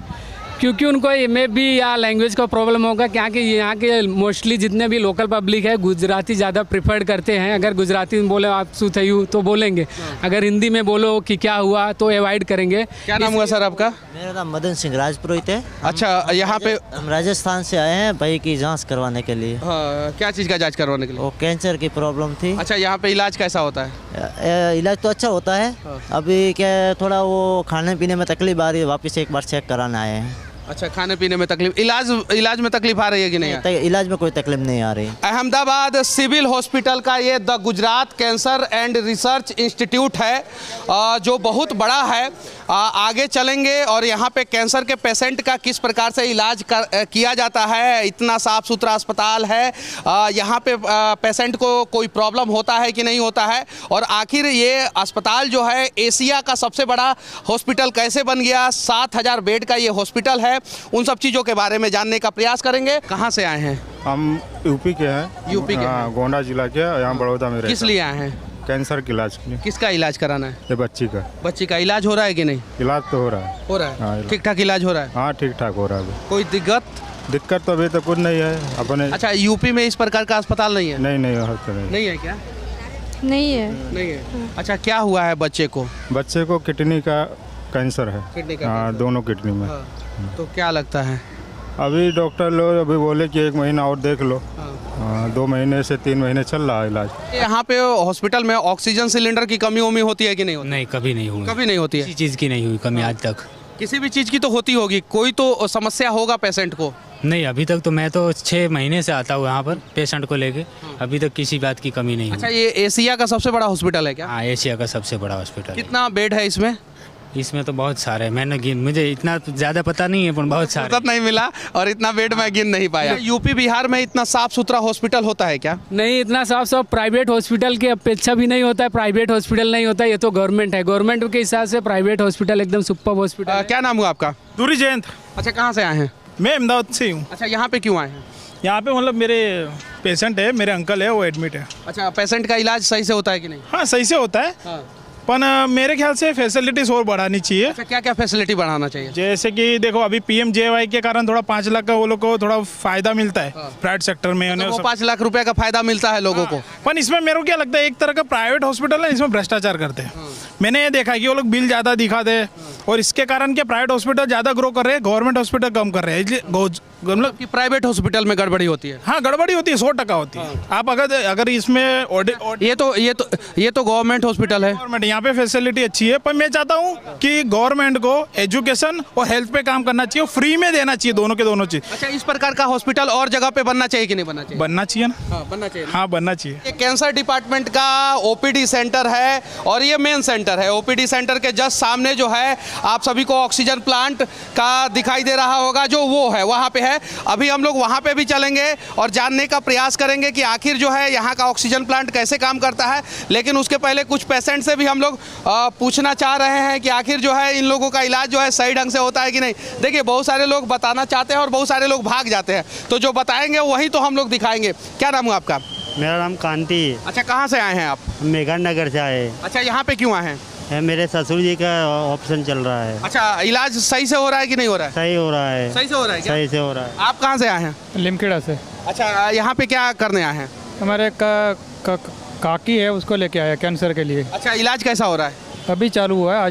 क्योंकि उनको में भी या लैंग्वेज का प्रॉब्लम होगा। क्या कि यहाँ के मोस्टली जितने भी लोकल पब्लिक है गुजराती ज़्यादा प्रिफर्ड करते हैं। अगर गुजराती में बोले आप शू थयू तो बोलेंगे, अगर हिंदी में बोलो कि क्या हुआ तो अवॉइड करेंगे। क्या नाम हुआ सर आपका? मेरा नाम मदन सिंह राजपुरोहित है। अच्छा, यहाँ पे हम राजस्थान से आए हैं भाई की जांच करवाने के लिए। हाँ, क्या चीज़ का जांच करवाने के लिए? वो कैंसर की प्रॉब्लम थी। अच्छा, यहाँ पे इलाज कैसा होता है? इलाज तो अच्छा होता है। अभी क्या थोड़ा वो खाने पीने में तकलीफ आ रही है, वापस एक बार चेक कराने आए हैं। अच्छा, खाने पीने में तकलीफ, इलाज में तकलीफ आ रही है कि नहीं? इलाज में कोई तकलीफ नहीं आ रही। अहमदाबाद सिविल हॉस्पिटल का ये the Gujarat cancer and research institute है जो बहुत बड़ा है। आगे चलेंगे और यहाँ पे कैंसर के पेशेंट का किस प्रकार से इलाज किया जाता है। इतना साफ़ सुथरा अस्पताल है, यहाँ पे पेशेंट को कोई प्रॉब्लम होता है कि नहीं होता है, और आखिर ये अस्पताल जो है एशिया का सबसे बड़ा हॉस्पिटल कैसे बन गया। 7000 बेड का ये हॉस्पिटल है। उन सब चीज़ों के बारे में जानने का प्रयास करेंगे। कहाँ से आए हैं? हम यूपी के हैं। यूपी के? हाँ, गोंडा जिला के, यहाँ बड़ौदा में। किस लिए आए हैं? कैंसर के इलाज के लिए। किसका इलाज कराना है? ये बच्ची का बच्ची का इलाज हो रहा है कि नहीं? इलाज तो हो रहा है। हो रहा हाँ, है, इलाज। ठीक ठाक इलाज हो रहा है? हाँ ठीक ठाक हो रहा है अभी। कोई दिक्कत? दिक्कत तो अभी तो कुछ नहीं है अपने। अच्छा, यूपी में इस प्रकार का अस्पताल नहीं है? नहीं हर तरह नहीं है क्या? नहीं है। नहीं है। अच्छा, क्या हुआ है बच्चे को? बच्चे को किडनी का कैंसर है। किडनी का हाँ, कैंसर। दोनों किडनी में। हाँ। तो क्या लगता है? अभी डॉक्टर लोग अभी बोले कि 1 महीना और देख लो। हाँ, 2 महीने से 3 महीने चल रहा है इलाज। यहाँ पे हॉस्पिटल में ऑक्सीजन सिलेंडर की कमी उमी होती है कि नहीं होती? नहीं, कभी नहीं हुई। कभी नहीं होती है? किसी चीज़ की नहीं हुई कमी आज तक। किसी भी चीज़ की तो होती होगी, कोई तो समस्या होगा पेशेंट को। नहीं, अभी तक तो मैं तो 6 महीने से आता हूँ यहाँ पर पेशेंट को लेके, अभी तक किसी बात की कमी नहीं अच्छा, हुई। ये एशिया का सबसे बड़ा हॉस्पिटल है क्या? हाँ, एशिया का सबसे बड़ा हॉस्पिटल है। कितना बेड है इसमें? इसमें तो बहुत सारे हैं, मुझे इतना ज़्यादा पता नहीं है, पर बहुत सारे। फुर्सत नहीं मिला और इतना बेड मैं गिन नहीं पाया। यूपी बिहार में इतना साफ सुथरा हॉस्पिटल होता है क्या? नहीं, इतना साफ प्राइवेट हॉस्पिटल की अपेक्षा भी नहीं होता है। प्राइवेट हॉस्पिटल नहीं होता है, ये तो गवर्नमेंट है। गवर्नमेंट के हिसाब से प्राइवेट हॉस्पिटल एकदम सुपर हॉस्पिटल है। क्या नाम हुआ आपका? दूरी जयंत। अच्छा, कहाँ से आए हैं? मैं अहमदाबाद से हूँ। अच्छा, यहाँ पे क्यों आए हैं? यहाँ पे मतलब मेरे पेशेंट है, मेरे अंकल है, वो एडमिट है। अच्छा, पेशेंट का इलाज सही से होता है कि नहीं? हाँ, सही से होता है। हाँ। पर मेरे ख्याल से फैसिलिटीज़ और बढ़ानी चाहिए। अच्छा, क्या क्या फैसिलिटी बढ़ाना चाहिए? जैसे कि देखो अभी PMJY के कारण थोड़ा 5 लाख का वो लोग को थोड़ा फायदा मिलता है प्राइवेट सेक्टर में। तो वो 5 लाख रुपए का फायदा मिलता है लोगों को। पर इसमें मेरे को क्या लगता है, एक तरह का प्राइवेट हॉस्पिटल है, इसमें भ्रष्टाचार करते हैं। मैंने ये देखा है कि वो लोग बिल ज़्यादा दिखाते हैं और इसके कारण क्या प्राइवेट हॉस्पिटल ज़्यादा ग्रो कर रहे हैं, गवर्नमेंट हॉस्पिटल कम कर रहे हैं। इसलिए मतलब कि प्राइवेट हॉस्पिटल में गड़बड़ी होती है। हाँ, गड़बड़ी होती है, 100% होती है। आप अगर इसमें ये तो गवर्नमेंट हॉस्पिटल है। गवर्नमेंट यहाँ पे फैसिलिटी अच्छी है, पर मैं चाहता हूँ कि गवर्नमेंट को एजुकेशन और हेल्थ पे काम करना चाहिए, फ्री में देना चाहिए दोनों के दोनों चीज। अच्छा, इस प्रकार का हॉस्पिटल और जगह पे बनना चाहिए कि नहीं बनना चाहिए? बनना चाहिए ना। हाँ, बनना चाहिए। हाँ, बनना चाहिए। ये कैंसर डिपार्टमेंट का OPD सेंटर है और ये मेन सेंटर है। OPD सेंटर के जस्ट सामने जो है आप सभी को ऑक्सीजन प्लांट का दिखाई दे रहा होगा, जो वो है वहाँ पे है। अभी हम लोग वहाँ पे भी चलेंगे और जानने का प्रयास करेंगे कि आखिर जो है यहाँ का ऑक्सीजन प्लांट कैसे काम करता है। लेकिन उसके पहले कुछ पेशेंट से भी हम लोग पूछना चाह रहे हैं कि आखिर जो है इन लोगों का इलाज जो है सही ढंग से होता है कि नहीं। देखिए, बहुत सारे लोग बताना चाहते हैं और बहुत सारे लोग भाग जाते हैं, तो जो बताएंगे वही तो हम लोग दिखाएंगे। क्या नाम है आपका? मेरा नाम कांति है। अच्छा, कहाँ से आए हैं आप? मेघान नगर से आए अच्छा, यहाँ पे क्यों आए हैं? हैं। मेरे ससुर जी का ऑप्शन चल रहा है। अच्छा, इलाज सही से हो रहा है कि नहीं हो रहा है? सही हो रहा है। सही से हो रहा है क्या? सही से हो रहा है। आप कहाँ से आए हैं? लिमखेड़ा से। अच्छा, यहाँ पे क्या करने आए हैं? हमारे काकी है, उसको लेके आया कैंसर के लिए। अच्छा, इलाज कैसा हो रहा है? अभी चालू हुआ है,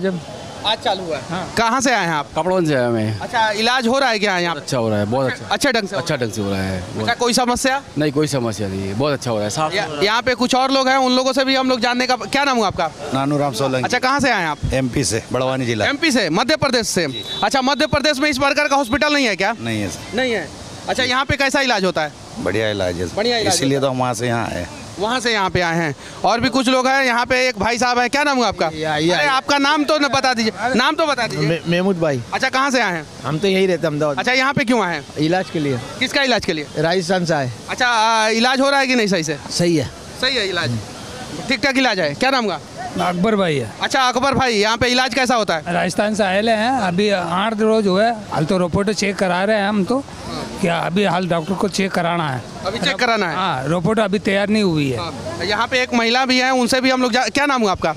आज चालू हुआ है। हाँ। कहाँ से आए हैं आप? कपड़ों से आया मैं। अच्छा, इलाज हो रहा है क्या यहाँ? अच्छा हो रहा है, बहुत अच्छा। अच्छे ढंग से? अच्छा ढंग से हो रहा है। अच्छा, कोई समस्या नहीं, कोई समस्या नहीं है, बहुत अच्छा हो रहा है, साफ। यहाँ पे कुछ और लोग हैं, उन लोगों से भी हम लोग जानने का। क्या नाम हुआ आपका? नानू राम सोलंकी। अच्छा, कहाँ से आए हैं आप? MP से, बड़वानी जिला। MP से, मध्य प्रदेश से। अच्छा, मध्य प्रदेश में इस प्रकार का हॉस्पिटल नहीं है क्या? नहीं है सर। नहीं है। अच्छा, यहाँ पे कैसा इलाज होता है? बढ़िया इलाज है, बढ़िया इलाज इसीलिए तो हम वहाँ से यहाँ आए। वहाँ से यहाँ पे आए हैं। और भी कुछ लोग हैं यहाँ पे। एक भाई साहब हैं, क्या नाम हुआ आपका? अरे, आपका नाम तो न बता दीजिए, नाम तो बता दीजिए। महमूद भाई। अच्छा, कहाँ से आए हैं? हम तो यही रहते हैं अहमदाबाद। अच्छा, यहाँ पे क्यों आए हैं? इलाज के लिए। किसका इलाज के लिए? राजस्थान से आए। अच्छा, इलाज हो रहा है कि नहीं सही से? सही है। सही है इलाज, ठीक ठाक इलाज है। क्या नाम का? अकबर भाई है। अच्छा, अकबर भाई, यहाँ पे इलाज कैसा होता है? राजस्थान से आए हैं, अभी 8 रोज हुए। हाल तो रिपोर्ट चेक करा रहे हैं हम तो, क्या अभी हाल डॉक्टर को चेक कराना है। अभी चेक कराना है? हाँ, रिपोर्ट अभी तैयार नहीं हुई है। हाँ। यहाँ पे एक महिला भी है, उनसे भी हम लोग क्या नाम हुआ आपका?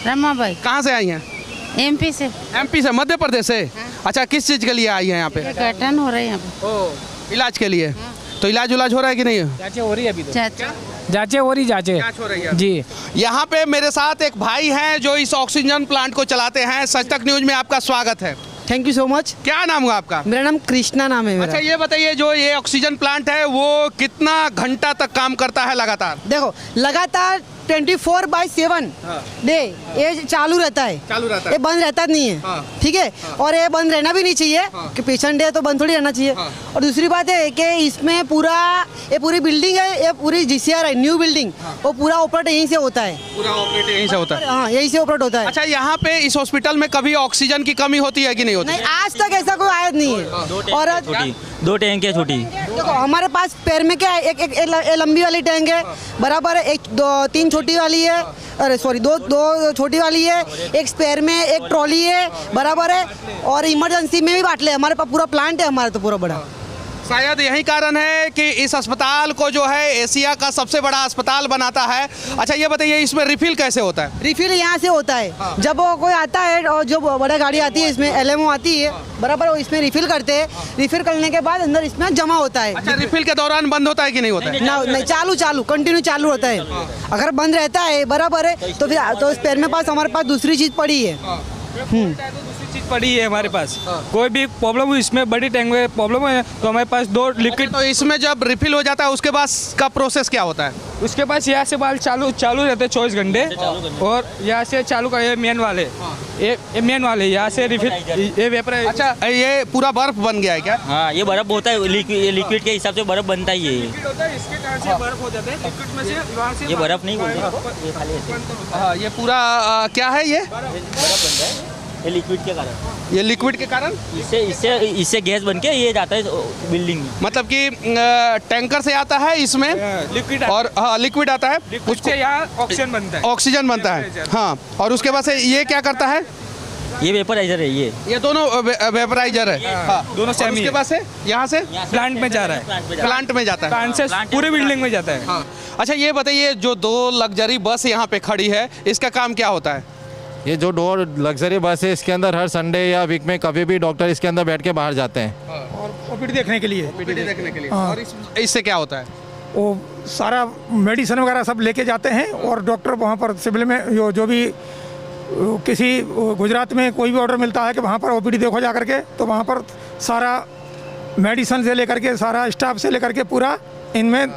रमा भाई। कहाँ से आई हैं? MP से। MP से, मध्य प्रदेश से। अच्छा, किस चीज़ के लिए आई है यहाँ पे? गठन हो रहा है यहाँ पे। ओ, इलाज के लिए। तो इलाज उलाज हो रहा है कि नहीं? जांचें हो रही है अभी तो। जांचें हो रही जांच हो रही है जी। यहाँ पे मेरे साथ एक भाई हैं जो इस ऑक्सीजन प्लांट को चलाते हैं। सच तक न्यूज में आपका स्वागत है। Thank you so much. क्या नाम हुआ आपका? मेरा नाम कृष्णा नाम है मेरा। अच्छा, ये बताइए, जो ये ऑक्सीजन प्लांट है वो कितना घंटा तक काम करता है लगातार? देखो, लगातार 24/7 डे ये चालू रहता है। ये बंद रहता नहीं है। ठीक है। और ये बंद रहना भी नहीं चाहिए कि पेशेंट है तो बंद थोड़ी रहना चाहिए। और दूसरी बात है कि इसमें ये पूरी बिल्डिंग है, ये पूरी GCR है, न्यू बिल्डिंग, वो पूरा ऑपरेट यहीं से होता है। पूरा ऑपरेट यहीं से होता है? हाँ, यहीं से ऑपरेट होता है। अच्छा, यहाँ पे इस हॉस्पिटल में कभी ऑक्सीजन की कमी होती है कि नहीं होती? नहीं, आज तक ऐसा कोई आयत नहीं है। और 2 टैंक है छोटी। देखो, हमारे पास पैर में क्या है, एक लंबी वाली टैंक है बराबर है, 3 छोटी वाली है, अरे सॉरी, दो छोटी वाली है, एक स्पेयर में एक ट्रॉली है बराबर है। और इमरजेंसी में भी बाटले, हमारे पास पूरा प्लांट है हमारा तो पूरा बड़ा। शायद यही कारण है कि इस अस्पताल को जो है एशिया का सबसे बड़ा अस्पताल बनाता है। अच्छा ये बताइए इसमें रिफिल कैसे होता है? रिफिल यहाँ से होता है। जब वो कोई आता है और जो बड़ा गाड़ी आती है इसमें LMO आती है बराबर, वो इसमें रिफिल करते हैं। रिफिल करने के बाद अंदर इसमें जमा होता है। अच्छा रिफिल के दौरान बंद होता है कि नहीं होता है? नहीं, चालू कंटिन्यू चालू होता है। अगर बंद रहता है बराबर है तो फिर तो स्पेयर में पास हमारे पास दूसरी चीज़ पड़ी है। चीज पड़ी है हमारे पास। कोई भी प्रॉब्लम हो, इसमें बड़ी टैंक में प्रॉब्लम है तो हमारे पास 2 लिक्विड। तो इसमें जब रिफिल हो जाता है उसके बाद का प्रोसेस क्या होता है? उसके पास यहाँ से बाल चालू रहते हैं 24 घंटे, और यहाँ से चालू का ये मेन वाले, ये मेन वाले यहाँ से रिफिल ये वेपर। अच्छा ये पूरा बर्फ बन गया है क्या? हाँ ये बर्फ होता है, लिक्विड के हिसाब से बर्फ बनता ही है। इसके कारण से बर्फ हो जाता है, लिक्विड में से वहाँ से ये बर्फ नहीं बोलते, ये खाली ऐसे। हाँ ये पूरा क्या है ये? बर्फ बनता है ये लिक्विड के कारण। ये लिक्विड के कारण इससे गैस बन के ये जाता है बिल्डिंग में। मतलब कि टैंकर से आता है इसमें लिक्विड और हाँ लिक्विड आता है, उससे यहाँ ऑक्सीजन बनता है। ऑक्सीजन बनता है हाँ, और उसके बाद से ये क्या करता है? ये वेपराइजर है, ये दोनों वेपराइजर है हाँ, दोनों सेम ही। उसके बाद से यहाँ से प्लांट में जा रहा है, प्लांट में जाता है, प्लांट से पूरे बिल्डिंग में जाता है। हाँ। अच्छा ये बताइए जो 2 लग्जरी बस यहाँ पे खड़ी है इसका काम क्या होता है? ये जो 2 लग्जरी बस है इसके अंदर हर संडे या वीक में कभी भी डॉक्टर इसके अंदर बैठ के बाहर जाते हैं और OPD देखने के लिए। और इससे क्या होता है? वो सारा मेडिसिन वगैरह सब लेके जाते हैं और डॉक्टर वहाँ पर सिविल में जो भी किसी गुजरात में कोई भी ऑर्डर मिलता है कि वहाँ पर OPD देखो जा करके, तो वहाँ पर सारा मेडिसिन से लेकर के सारा स्टाफ से लेकर के पूरा इनमें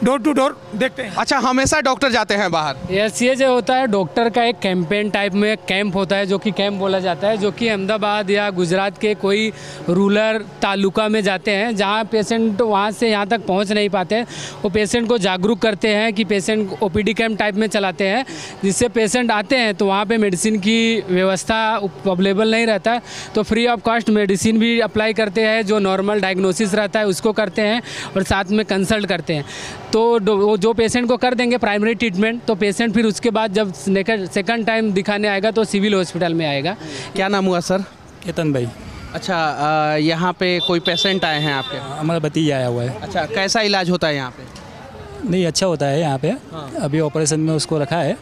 डोर टू डोर देखते हैं। अच्छा हमेशा डॉक्टर जाते हैं बाहर? यस, ये जो होता है डॉक्टर का एक कैंपेन टाइप में कैंप होता है, जो कि कैंप बोला जाता है, जो कि अहमदाबाद या गुजरात के कोई रूरल तालुका में जाते हैं जहां पेशेंट वहां से यहां तक पहुंच नहीं पाते हैं। वो पेशेंट को जागरूक करते हैं कि पेशेंट OPD कैंप टाइप में चलाते हैं, जिससे पेशेंट आते हैं तो वहाँ पर मेडिसिन की व्यवस्था अवेलेबल नहीं रहता है, तो फ्री ऑफ कॉस्ट मेडिसिन भी अप्लाई करते हैं। जो नॉर्मल डायग्नोसिस रहता है उसको करते हैं और साथ में कंसल्ट करते हैं। तो जो पेशेंट को कर देंगे प्राइमरी ट्रीटमेंट, तो पेशेंट फिर उसके बाद जब सेकंड टाइम दिखाने आएगा तो सिविल हॉस्पिटल में आएगा। क्या नाम हुआ सर? केतन भाई। अच्छा यहाँ पे कोई पेशेंट आए हैं आपके? हमारा भतीजा आया हुआ है। अच्छा कैसा इलाज होता है यहाँ पे? नहीं अच्छा होता है यहाँ पे। अभी ऑपरेशन में उसको रखा है,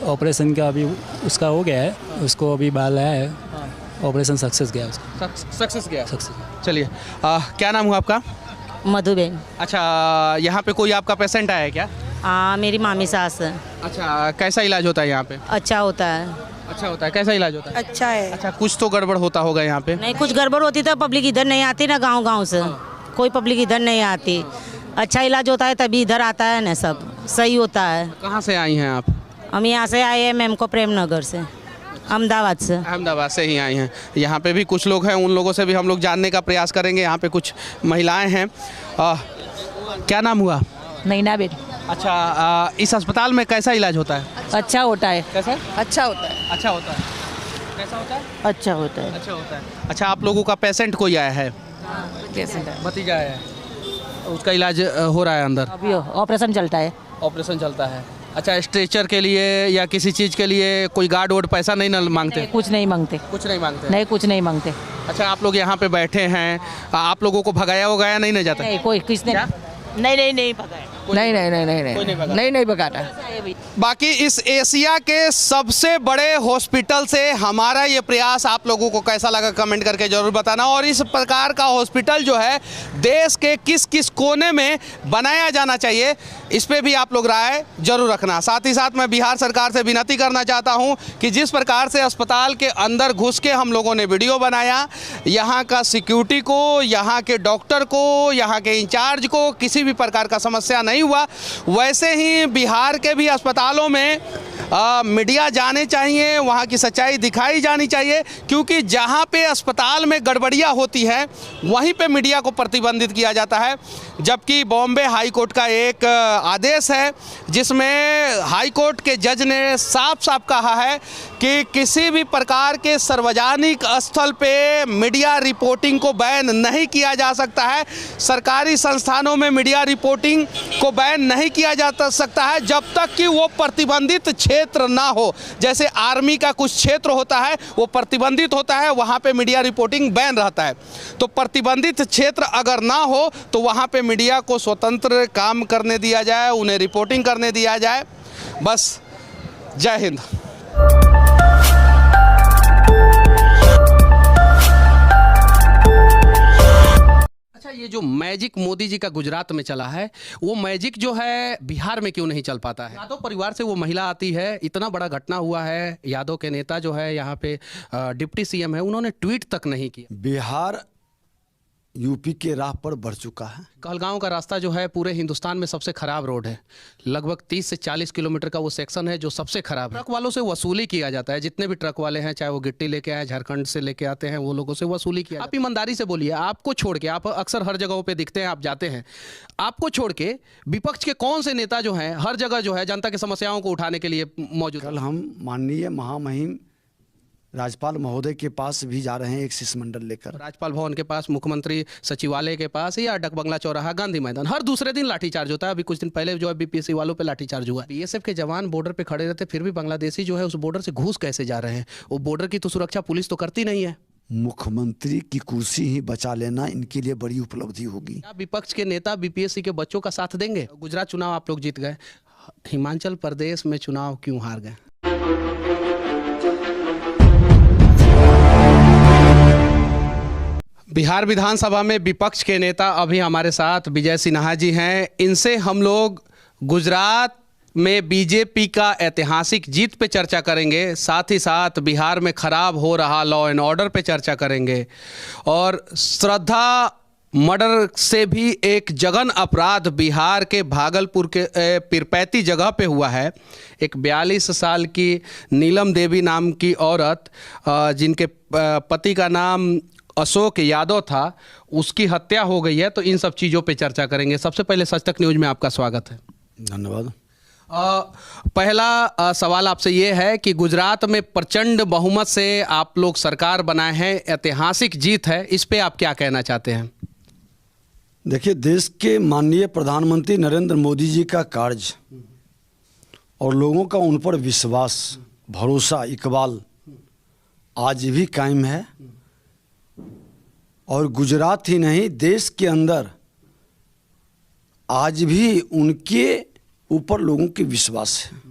ऑपरेशन का अभी उसका हो गया है, उसको अभी बाल आया है, ऑपरेशन सक्सेस गया उसका। सक्सेस गया? चलिए क्या नाम हुआ आपका? मधुबेन। अच्छा यहाँ पे कोई आपका पेशेंट आया है क्या? हाँ मेरी मामी सास है। अच्छा कैसा इलाज होता है यहाँ पे? अच्छा होता है। अच्छा होता है, कैसा इलाज होता है? अच्छा है। अच्छा कुछ तो गड़बड़ होता होगा यहाँ पे? नहीं कुछ गड़बड़ होती तो पब्लिक इधर नहीं आती ना, गांव से कोई पब्लिक इधर नहीं आती। अच्छा इलाज होता है तभी इधर आता है ना, सब सही होता है। कहाँ से आई हैं आप? हम यहाँ से आए हैं मैम को प्रेम नगर से, अहमदाबाद से। अहमदाबाद से ही आई हैं। यहाँ पे भी कुछ लोग हैं, उन लोगों से भी हम लोग जानने का प्रयास करेंगे। यहाँ पे कुछ महिलाएं हैं। क्या नाम हुआ? नैना बेन। अच्छा इस अस्पताल में कैसा इलाज होता है? अच्छा होता है। कैसा? अच्छा होता है। अच्छा होता है। कैसा होता है? अच्छा होता है। अच्छा होता है। अच्छा आप लोगों का पेशेंट कोई आया है? पेशेंट है, भतीजा आया है, उसका इलाज हो रहा है अंदर? अभी ऑपरेशन चलता है। ऑपरेशन चलता है। अच्छा स्ट्रेचर के लिए या किसी चीज़ के लिए कोई गार्ड वार्ड पैसा नहीं ना मांगते? कुछ नहीं मांगते। कुछ नहीं मांगते? नहीं कुछ नहीं मांगते। अच्छा आप लोग यहाँ पे बैठे हैं, आप लोगों को भगाया वगाया नहीं ना जाता? नहीं कोई किसने नहीं भगाया। नहीं भगाता। बाकी इस एशिया के सबसे बड़े हॉस्पिटल से हमारा ये प्रयास आप लोगों को कैसा लगा कमेंट करके जरूर बताना। और इस प्रकार का हॉस्पिटल जो है देश के किस किस कोने में बनाया जाना चाहिए, इस पे भी आप लोग राय जरूर रखना। साथ ही साथ मैं बिहार सरकार से विनती करना चाहता हूं कि जिस प्रकार से अस्पताल के अंदर घुस के हम लोगों ने वीडियो बनाया, यहाँ का सिक्योरिटी को, यहाँ के डॉक्टर को, यहाँ के इंचार्ज को किसी भी प्रकार का समस्या नहीं हुआ, वैसे ही बिहार के भी अस्पतालों में मीडिया जाने चाहिए, वहाँ की सच्चाई दिखाई जानी चाहिए। क्योंकि जहाँ पे अस्पताल में गड़बड़ियाँ होती है वहीं पे मीडिया को प्रतिबंधित किया जाता है। जबकि बॉम्बे हाई कोर्ट का एक आदेश है जिसमें हाई कोर्ट के जज ने साफ साफ कहा है कि किसी भी प्रकार के सार्वजनिक स्थल पे मीडिया रिपोर्टिंग को बैन नहीं किया जा सकता है। सरकारी संस्थानों में मीडिया रिपोर्टिंग को बैन नहीं किया जा सकता है जब तक कि वो प्रतिबंधित क्षेत्र ना हो। जैसे आर्मी का कुछ क्षेत्र होता है वो प्रतिबंधित होता है, वहाँ पे मीडिया रिपोर्टिंग बैन रहता है। तो प्रतिबंधित क्षेत्र अगर ना हो तो वहाँ पे मीडिया को स्वतंत्र काम करने दिया जाए, उन्हें रिपोर्टिंग करने दिया जाए। बस, जय हिंद। अच्छा, ये जो मैजिक मोदी जी का गुजरात में चला है, वो मैजिक जो है बिहार में क्यों नहीं चल पाता है? यादव परिवार से वो महिला आती है, इतना बड़ा घटना हुआ है, यादव के नेता जो है यहाँ पे डिप्टी सीएम है, उन्होंने ट्वीट तक नहीं किया। बिहार यूपी के राह पर बढ़ चुका है। कहलगांव का रास्ता जो है पूरे हिंदुस्तान में सबसे खराब रोड है। लगभग 30 से 40 किलोमीटर का वो सेक्शन है जो सबसे खराब है। ट्रक वालों से वसूली किया जाता है, जितने भी ट्रक वाले हैं, चाहे वो गिट्टी लेके आए, झारखंड से लेके आते हैं, वो लोगों से वसूली किया। आप ईमानदारी से बोलिए, आपको छोड़ के, आप अक्सर हर जगहों पे दिखते हैं, आप जाते हैं, आपको छोड़ के विपक्ष के कौन से नेता जो हैं हर जगह जो है जनता की समस्याओं को उठाने के लिए मौजूद? कल हम माननीय महामहिम राज्यपाल महोदय के पास भी जा रहे हैं, एक शिष्टमंडल लेकर। राज्यपाल भवन के पास, मुख्यमंत्री सचिवालय के पास, या डक बंगला चौराहा, गांधी मैदान, हर दूसरे दिन लाठीचार्ज होता है। अभी कुछ दिन पहले जो है बीपीएससी वालों पे लाठीचार्ज हुआ। बीएसएफ के जवान बॉर्डर पे खड़े रहते, फिर भी बांग्लादेशी जो है उस बॉर्डर से घुस कैसे जा रहे हैं? वो बॉर्डर की तो सुरक्षा पुलिस तो करती नहीं है। मुख्यमंत्री की कुर्सी ही बचा लेना इनके लिए बड़ी उपलब्धि होगी। क्या विपक्ष के नेता बीपीएससी के बच्चों का साथ देंगे? गुजरात चुनाव आप लोग जीत गए, हिमाचल प्रदेश में चुनाव क्यों हार गए? बिहार विधानसभा में विपक्ष के नेता अभी हमारे साथ विजय सिन्हा जी हैं। इनसे हम लोग गुजरात में बीजेपी का ऐतिहासिक जीत पे चर्चा करेंगे, साथ ही साथ बिहार में खराब हो रहा लॉ एंड ऑर्डर पे चर्चा करेंगे, और श्रद्धा मर्डर से भी एक जघन अपराध बिहार के भागलपुर के पिरपैती जगह पे हुआ है। एक 42 साल की नीलम देवी नाम की औरत, जिनके पति का नाम अशोक यादव था, उसकी हत्या हो गई है। तो इन सब चीज़ों पे चर्चा करेंगे। सबसे पहले सच तक न्यूज़ में आपका स्वागत है। धन्यवाद। पहला सवाल आपसे ये है कि गुजरात में प्रचंड बहुमत से आप लोग सरकार बनाए हैं, ऐतिहासिक जीत है, इस पे आप क्या कहना चाहते हैं? देखिए, देश के माननीय प्रधानमंत्री नरेंद्र मोदी जी का कार्य और लोगों का उन पर विश्वास, भरोसा, इकबाल आज भी कायम है। और गुजरात ही नहीं, देश के अंदर आज भी उनके ऊपर लोगों के विश्वास है।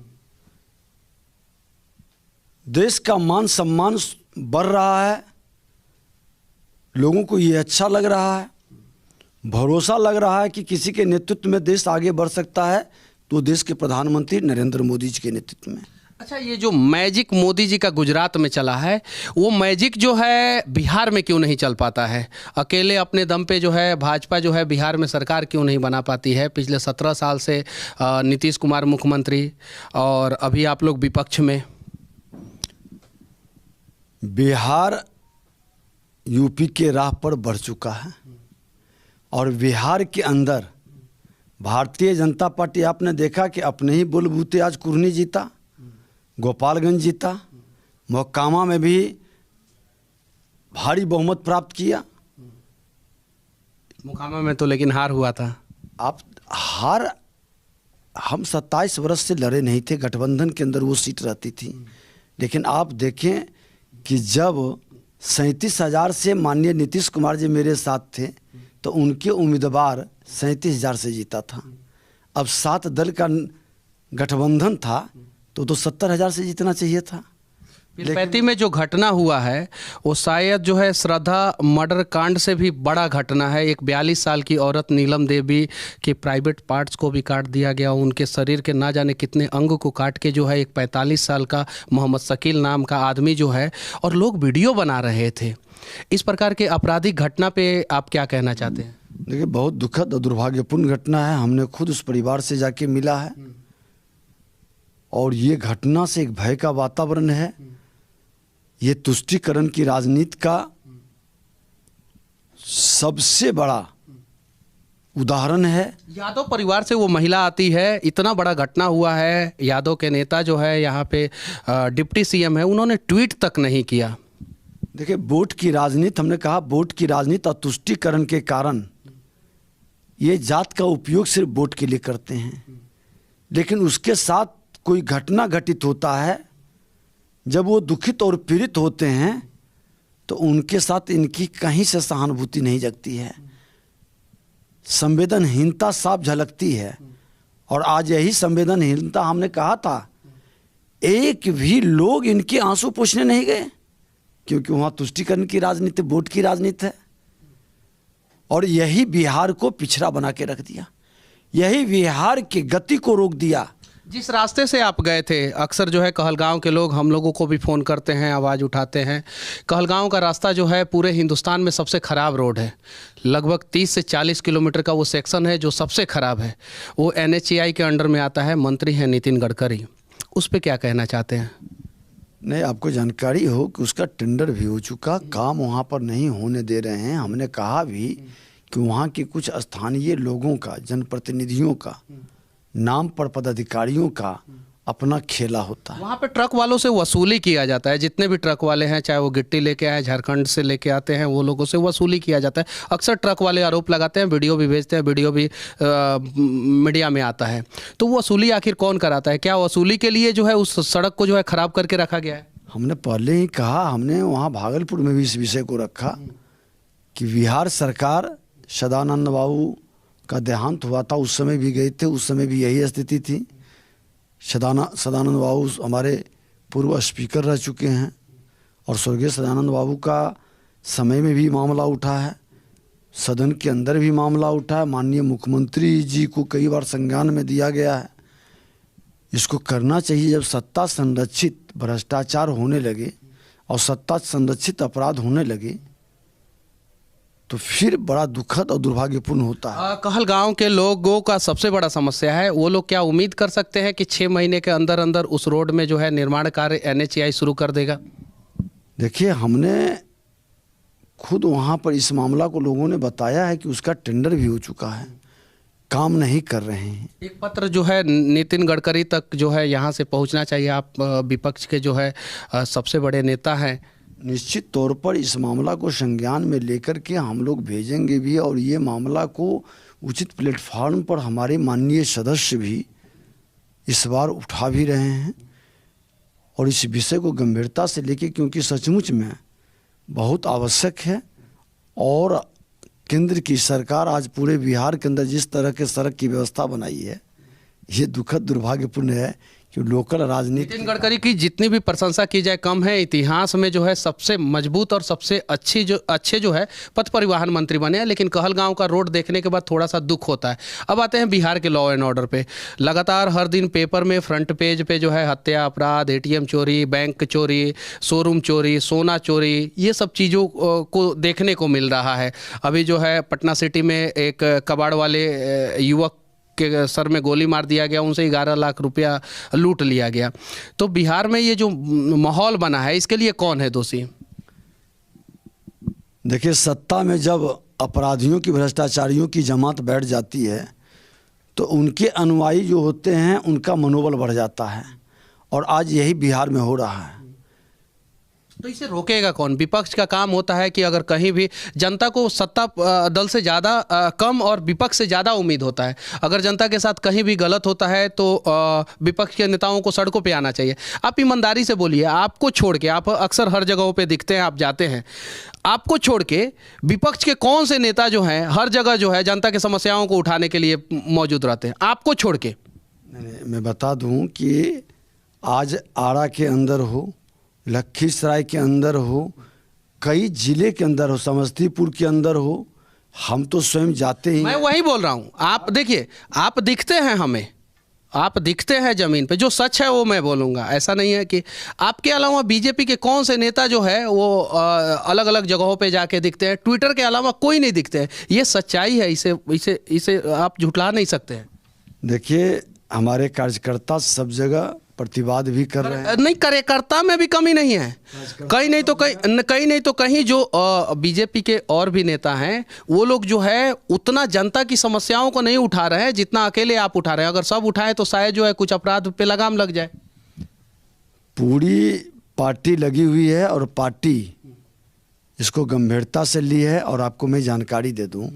देश का मान सम्मान बढ़ रहा है, लोगों को ये अच्छा लग रहा है, भरोसा लग रहा है कि किसी के नेतृत्व में देश आगे बढ़ सकता है तो देश के प्रधानमंत्री नरेंद्र मोदी जी के नेतृत्व में। अच्छा, ये जो मैजिक मोदी जी का गुजरात में चला है, वो मैजिक जो है बिहार में क्यों नहीं चल पाता है? अकेले अपने दम पे जो है भाजपा जो है बिहार में सरकार क्यों नहीं बना पाती है? पिछले 17 साल से नीतीश कुमार मुख्यमंत्री और अभी आप लोग विपक्ष में। बिहार यूपी के राह पर बढ़ चुका है और बिहार के अंदर भारतीय जनता पार्टी, आपने देखा कि अपने ही बलबूते आज कुर्नी जीता, गोपालगंज जीता, मोकामा में भी भारी बहुमत प्राप्त किया। मोकामा में तो लेकिन हार हुआ था। आप हार, हम 27 वर्ष से लड़े नहीं थे, गठबंधन के अंदर वो सीट रहती थी। लेकिन आप देखें कि जब 37,000 से माननीय नीतीश कुमार जी मेरे साथ थे तो उनके उम्मीदवार 37,000 से जीता था। अब 7 दल का गठबंधन था तो 70,000 से जीतना चाहिए था। पिरपैती में जो घटना हुआ है वो शायद जो है श्रद्धा मर्डर कांड से भी बड़ा घटना है। एक 42 साल की औरत नीलम देवी के प्राइवेट पार्ट्स को भी काट दिया गया, उनके शरीर के ना जाने कितने अंग को काट के जो है एक 45 साल का मोहम्मद शकील नाम का आदमी जो है, और लोग वीडियो बना रहे थे। इस प्रकार के आपराधिक घटना पे आप क्या कहना चाहते हैं? देखिए, बहुत दुखद और दुर्भाग्यपूर्ण घटना है। हमने खुद उस परिवार से जाके मिला है और ये घटना से एक भय का वातावरण है। ये तुष्टीकरण की राजनीति का सबसे बड़ा उदाहरण है। यादव परिवार से वो महिला आती है, इतना बड़ा घटना हुआ है, यादव के नेता जो है यहाँ पे डिप्टी सीएम है, उन्होंने ट्वीट तक नहीं किया। देखिए, वोट की राजनीति, हमने कहा वोट की राजनीति और तुष्टीकरण के कारण ये जात का उपयोग सिर्फ वोट के लिए करते हैं, लेकिन उसके साथ कोई घटना घटित होता है, जब वो दुखित और पीड़ित होते हैं तो उनके साथ इनकी कहीं से सहानुभूति नहीं जगती है, संवेदनहीनता साफ झलकती है। और आज यही संवेदनहीनता हमने कहा था, एक भी लोग इनके आंसू पोंछने नहीं गए, क्योंकि वहाँ तुष्टीकरण की राजनीति, वोट की राजनीति है। और यही बिहार को पिछड़ा बना के रख दिया, यही बिहार की गति को रोक दिया। जिस रास्ते से आप गए थे, अक्सर जो है कहलगांव के लोग हम लोगों को भी फ़ोन करते हैं, आवाज़ उठाते हैं। कहलगांव का रास्ता जो है पूरे हिंदुस्तान में सबसे ख़राब रोड है, लगभग 30 से 40 किलोमीटर का वो सेक्शन है जो सबसे ख़राब है। वो NHAI के अंडर में आता है, मंत्री हैं नितिन गडकरी। उस पर क्या कहना चाहते हैं? नहीं, आपको जानकारी हो कि उसका टेंडर भी हो चुका, काम वहाँ पर नहीं होने दे रहे हैं। हमने कहा भी कि वहाँ के कुछ स्थानीय लोगों का, जनप्रतिनिधियों का, नाम पर पदाधिकारियों का अपना खेला होता है। वहाँ पे ट्रक वालों से वसूली किया जाता है, जितने भी ट्रक वाले हैं, चाहे वो गिट्टी लेके आए, झारखंड से लेके आते हैं, वो लोगों से वसूली किया जाता है। अक्सर ट्रक वाले आरोप लगाते हैं, वीडियो भी भेजते हैं, वीडियो भी मीडिया में आता है। तो वसूली आखिर कौन कराता है? क्या वसूली के लिए जो है उस सड़क को जो है ख़राब करके रखा गया है? हमने पहले ही कहा, हमने वहाँ भागलपुर में भी इस विषय को रखा कि बिहार सरकार, सदानंद बाबू का देहांत हुआ था, उस समय भी गए थे, उस समय भी यही स्थिति थी। सदानंद बाबू हमारे पूर्व स्पीकर रह चुके हैं, और स्वर्गीय सदानंद बाबू का समय में भी मामला उठा है, सदन के अंदर भी मामला उठा है, माननीय मुख्यमंत्री जी को कई बार संज्ञान में दिया गया है। इसको करना चाहिए। जब सत्ता संरक्षित भ्रष्टाचार होने लगे और सत्ता संरक्षित अपराध होने लगे तो फिर बड़ा दुखद और दुर्भाग्यपूर्ण होता है। कहलगांव के लोगों का सबसे बड़ा समस्या है, वो लोग क्या उम्मीद कर सकते हैं कि 6 महीने के अंदर अंदर उस रोड में जो है निर्माण कार्य NHAI शुरू कर देगा? देखिए, हमने खुद वहाँ पर इस मामला को लोगों ने बताया है कि उसका टेंडर भी हो चुका है, काम नहीं कर रहे हैं। एक पत्र जो है नितिन गडकरी तक जो है यहाँ से पहुँचना चाहिए। आप विपक्ष के जो है सबसे बड़े नेता हैं। निश्चित तौर पर इस मामला को संज्ञान में लेकर के हम लोग भेजेंगे भी, और ये मामला को उचित प्लेटफॉर्म पर हमारे माननीय सदस्य भी इस बार उठा भी रहे हैं, और इस विषय को गंभीरता से लेके, क्योंकि सचमुच में बहुत आवश्यक है। और केंद्र की सरकार आज पूरे बिहार के अंदर जिस तरह के सड़क की व्यवस्था बनाई है, ये दुखद दुर्भाग्यपूर्ण है कि लोकल राजनीति। नितिन गडकरी की जितनी भी प्रशंसा की जाए कम है। इतिहास में जो है सबसे मजबूत और सबसे अच्छे जो है पथ परिवहन मंत्री बने हैं, लेकिन कहलगांव का रोड देखने के बाद थोड़ा सा दुख होता है। अब आते हैं बिहार के लॉ एंड ऑर्डर पे। लगातार हर दिन पेपर में फ्रंट पेज पे जो है हत्या, अपराध, ATM चोरी, बैंक चोरी, शोरूम चोरी, सोना चोरी, ये सब चीज़ों को देखने को मिल रहा है। अभी जो है पटना सिटी में एक कबाड़ वाले युवक के सर में गोली मार दिया गया, उनसे 11 लाख रुपया लूट लिया गया। तो बिहार में ये जो माहौल बना है, इसके लिए कौन है दोषी? देखिए, सत्ता में जब अपराधियों की, भ्रष्टाचारियों की जमात बैठ जाती है तो उनके अनुयायी जो होते हैं उनका मनोबल बढ़ जाता है, और आज यही बिहार में हो रहा है। तो इसे रोकेगा कौन? विपक्ष का काम होता है कि अगर कहीं भी जनता को सत्ता दल से ज़्यादा कम और विपक्ष से ज़्यादा उम्मीद होता है। अगर जनता के साथ कहीं भी गलत होता है तो विपक्ष के नेताओं को सड़कों पे आना चाहिए। आप ईमानदारी से बोलिए, आपको छोड़ के, आप अक्सर हर जगहों पे दिखते हैं, आप जाते हैं, आपको छोड़ के विपक्ष के कौन से नेता जो हैं हर जगह जो है जनता की समस्याओं को उठाने के लिए मौजूद रहते हैं? आपको छोड़ के। मैं बता दूं कि आज आरा के अंदर हो, लखीसराय के अंदर हो, कई जिले के अंदर हो, समस्तीपुर के अंदर हो, हम तो स्वयं जाते ही। मैं वही बोल रहा हूँ। आप देखिए, आप दिखते हैं हमें, आप दिखते हैं ज़मीन पे। जो सच है वो मैं बोलूँगा, ऐसा नहीं है कि आपके अलावा बीजेपी के कौन से नेता जो है वो अलग अलग जगहों पे जाके दिखते हैं। ट्विटर के अलावा कोई नहीं दिखते हैं। ये सच्चाई है, इसे आप झुठला नहीं सकते हैं। देखिए, हमारे कार्यकर्ता सब जगह प्रतिवाद भी कर रहे हैं। नहीं, कार्यकर्ता में भी कमी नहीं है। कहीं नहीं तो कहीं जो बीजेपी के और भी नेता हैं वो लोग जो है उतना जनता की समस्याओं को नहीं उठा रहे हैं जितना अकेले आप उठा रहे हैं। अगर सब उठाएं तो शायद जो है कुछ अपराध पे लगाम लग जाए। पूरी पार्टी लगी हुई है और पार्टी इसको गंभीरता से ली है। और आपको मैं जानकारी दे दूं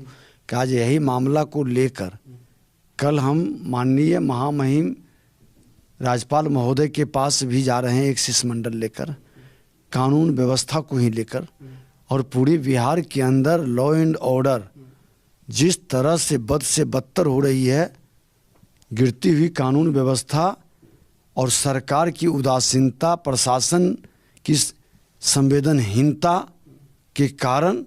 कि आज यही मामला को लेकर कल हम माननीय महामहिम राज्यपाल महोदय के पास भी जा रहे हैं, एक शिष्टमंडल लेकर, कानून व्यवस्था को ही लेकर। और पूरे बिहार के अंदर लॉ एंड ऑर्डर जिस तरह से बद से बदतर हो रही है, गिरती हुई कानून व्यवस्था और सरकार की उदासीनता, प्रशासन की संवेदनहीनता के कारण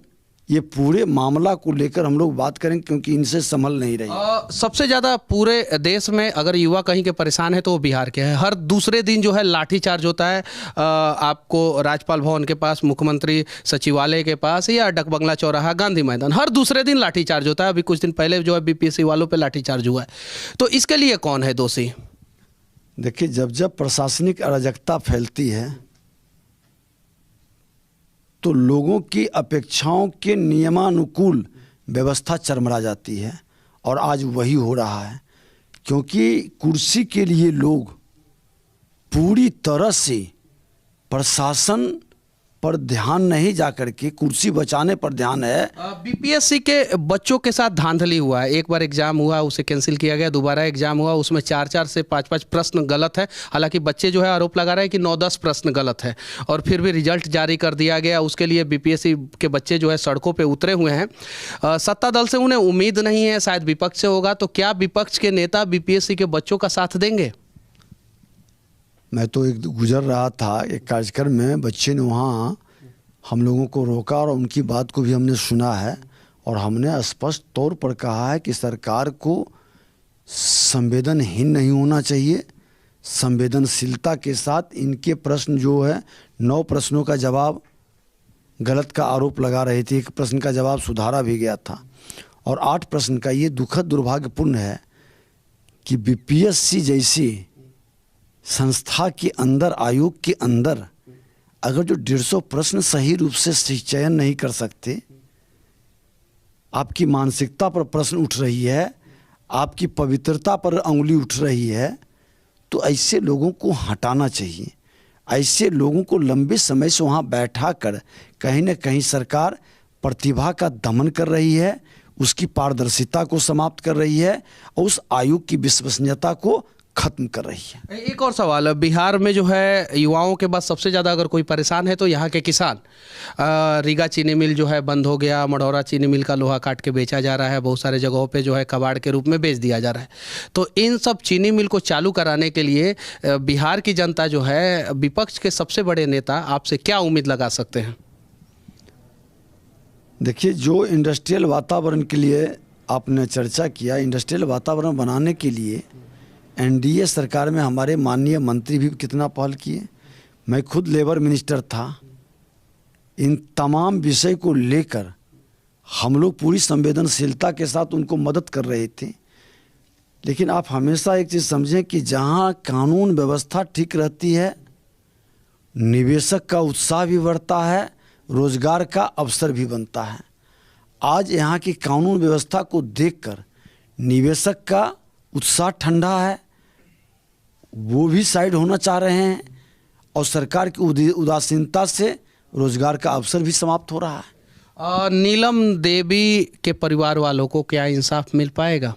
ये पूरे मामला को लेकर हम लोग बात करेंगे, क्योंकि इनसे संभल नहीं रही। सबसे ज़्यादा पूरे देश में अगर युवा कहीं के परेशान है तो वो बिहार के हैं। हर दूसरे दिन जो है लाठीचार्ज होता है, आपको राज्यपाल भवन के पास, मुख्यमंत्री सचिवालय के पास या डकबंगला चौराहा, गांधी मैदान, हर दूसरे दिन लाठीचार्ज होता है। अभी कुछ दिन पहले जो है बीपीएससी वालों पे लाठीचार्ज हुआ है। तो इसके लिए कौन है दोषी? देखिए, जब प्रशासनिक अराजकता फैलती है तो लोगों की अपेक्षाओं के नियमानुकूल व्यवस्था चरमरा जाती है, और आज वही हो रहा है। क्योंकि कुर्सी के लिए लोग पूरी तरह से प्रशासन पर ध्यान नहीं जा करके कुर्सी बचाने पर ध्यान है। बीपीएससी के बच्चों के साथ धांधली हुआ है। एक बार एग्जाम हुआ, उसे कैंसिल किया गया, दोबारा एग्जाम हुआ, उसमें 4 से 5 प्रश्न गलत है। हालांकि बच्चे जो है आरोप लगा रहे हैं कि 9-10 प्रश्न गलत है, और फिर भी रिजल्ट जारी कर दिया गया। उसके लिए बीपीएससी के बच्चे जो है सड़कों पर उतरे हुए हैं। सत्ता दल से उन्हें उम्मीद नहीं है, शायद विपक्ष से होगा। तो क्या विपक्ष के नेता बीपीएससी के बच्चों का साथ देंगे? मैं तो एक गुजर रहा था एक कार्यक्रम में, बच्चे ने वहाँ हम लोगों को रोका और उनकी बात को भी हमने सुना है, और हमने स्पष्ट तौर पर कहा है कि सरकार को संवेदनहीन नहीं होना चाहिए। संवेदनशीलता के साथ इनके प्रश्न जो है, 9 प्रश्नों का जवाब गलत का आरोप लगा रही थी, एक प्रश्न का जवाब सुधारा भी गया था, और 8 प्रश्न का। ये दुखद दुर्भाग्यपूर्ण है कि बीपीएससी जैसी संस्था के अंदर, आयोग के अंदर, अगर जो 150 प्रश्न सही रूप से चयन नहीं कर सकते, आपकी मानसिकता पर प्रश्न उठ रही है, आपकी पवित्रता पर अंगुली उठ रही है, तो ऐसे लोगों को हटाना चाहिए। ऐसे लोगों को लंबे समय से वहाँ बैठा कर कहीं न कहीं सरकार प्रतिभा का दमन कर रही है, उसकी पारदर्शिता को समाप्त कर रही है, और उस आयोग की विश्वसनीयता को खत्म कर रही है। एक और सवाल, बिहार में जो है युवाओं के पास सबसे ज़्यादा अगर कोई परेशान है तो यहाँ के किसान। रीगा चीनी मिल जो है बंद हो गया, मढ़ौरा चीनी मिल का लोहा काट के बेचा जा रहा है, बहुत सारे जगहों पे जो है कबाड़ के रूप में बेच दिया जा रहा है। तो इन सब चीनी मिल को चालू कराने के लिए बिहार की जनता जो है, विपक्ष के सबसे बड़े नेता आपसे क्या उम्मीद लगा सकते हैं? देखिए, जो इंडस्ट्रियल वातावरण के लिए आपने चर्चा किया, इंडस्ट्रियल वातावरण बनाने के लिए एनडीए सरकार में हमारे माननीय मंत्री भी कितना पहल किए। मैं खुद लेबर मिनिस्टर था। इन तमाम विषय को लेकर हम लोग पूरी संवेदनशीलता के साथ उनको मदद कर रहे थे। लेकिन आप हमेशा एक चीज़ समझें कि जहां कानून व्यवस्था ठीक रहती है, निवेशक का उत्साह भी बढ़ता है, रोजगार का अवसर भी बनता है। आज यहाँ की कानून व्यवस्था को देखकर निवेशक का उत्साह ठंडा है, वो भी साइड होना चाह रहे हैं, और सरकार की उदासीनता से रोजगार का अवसर भी समाप्त हो रहा है। नीलम देवी के परिवार वालों को क्या इंसाफ मिल पाएगा?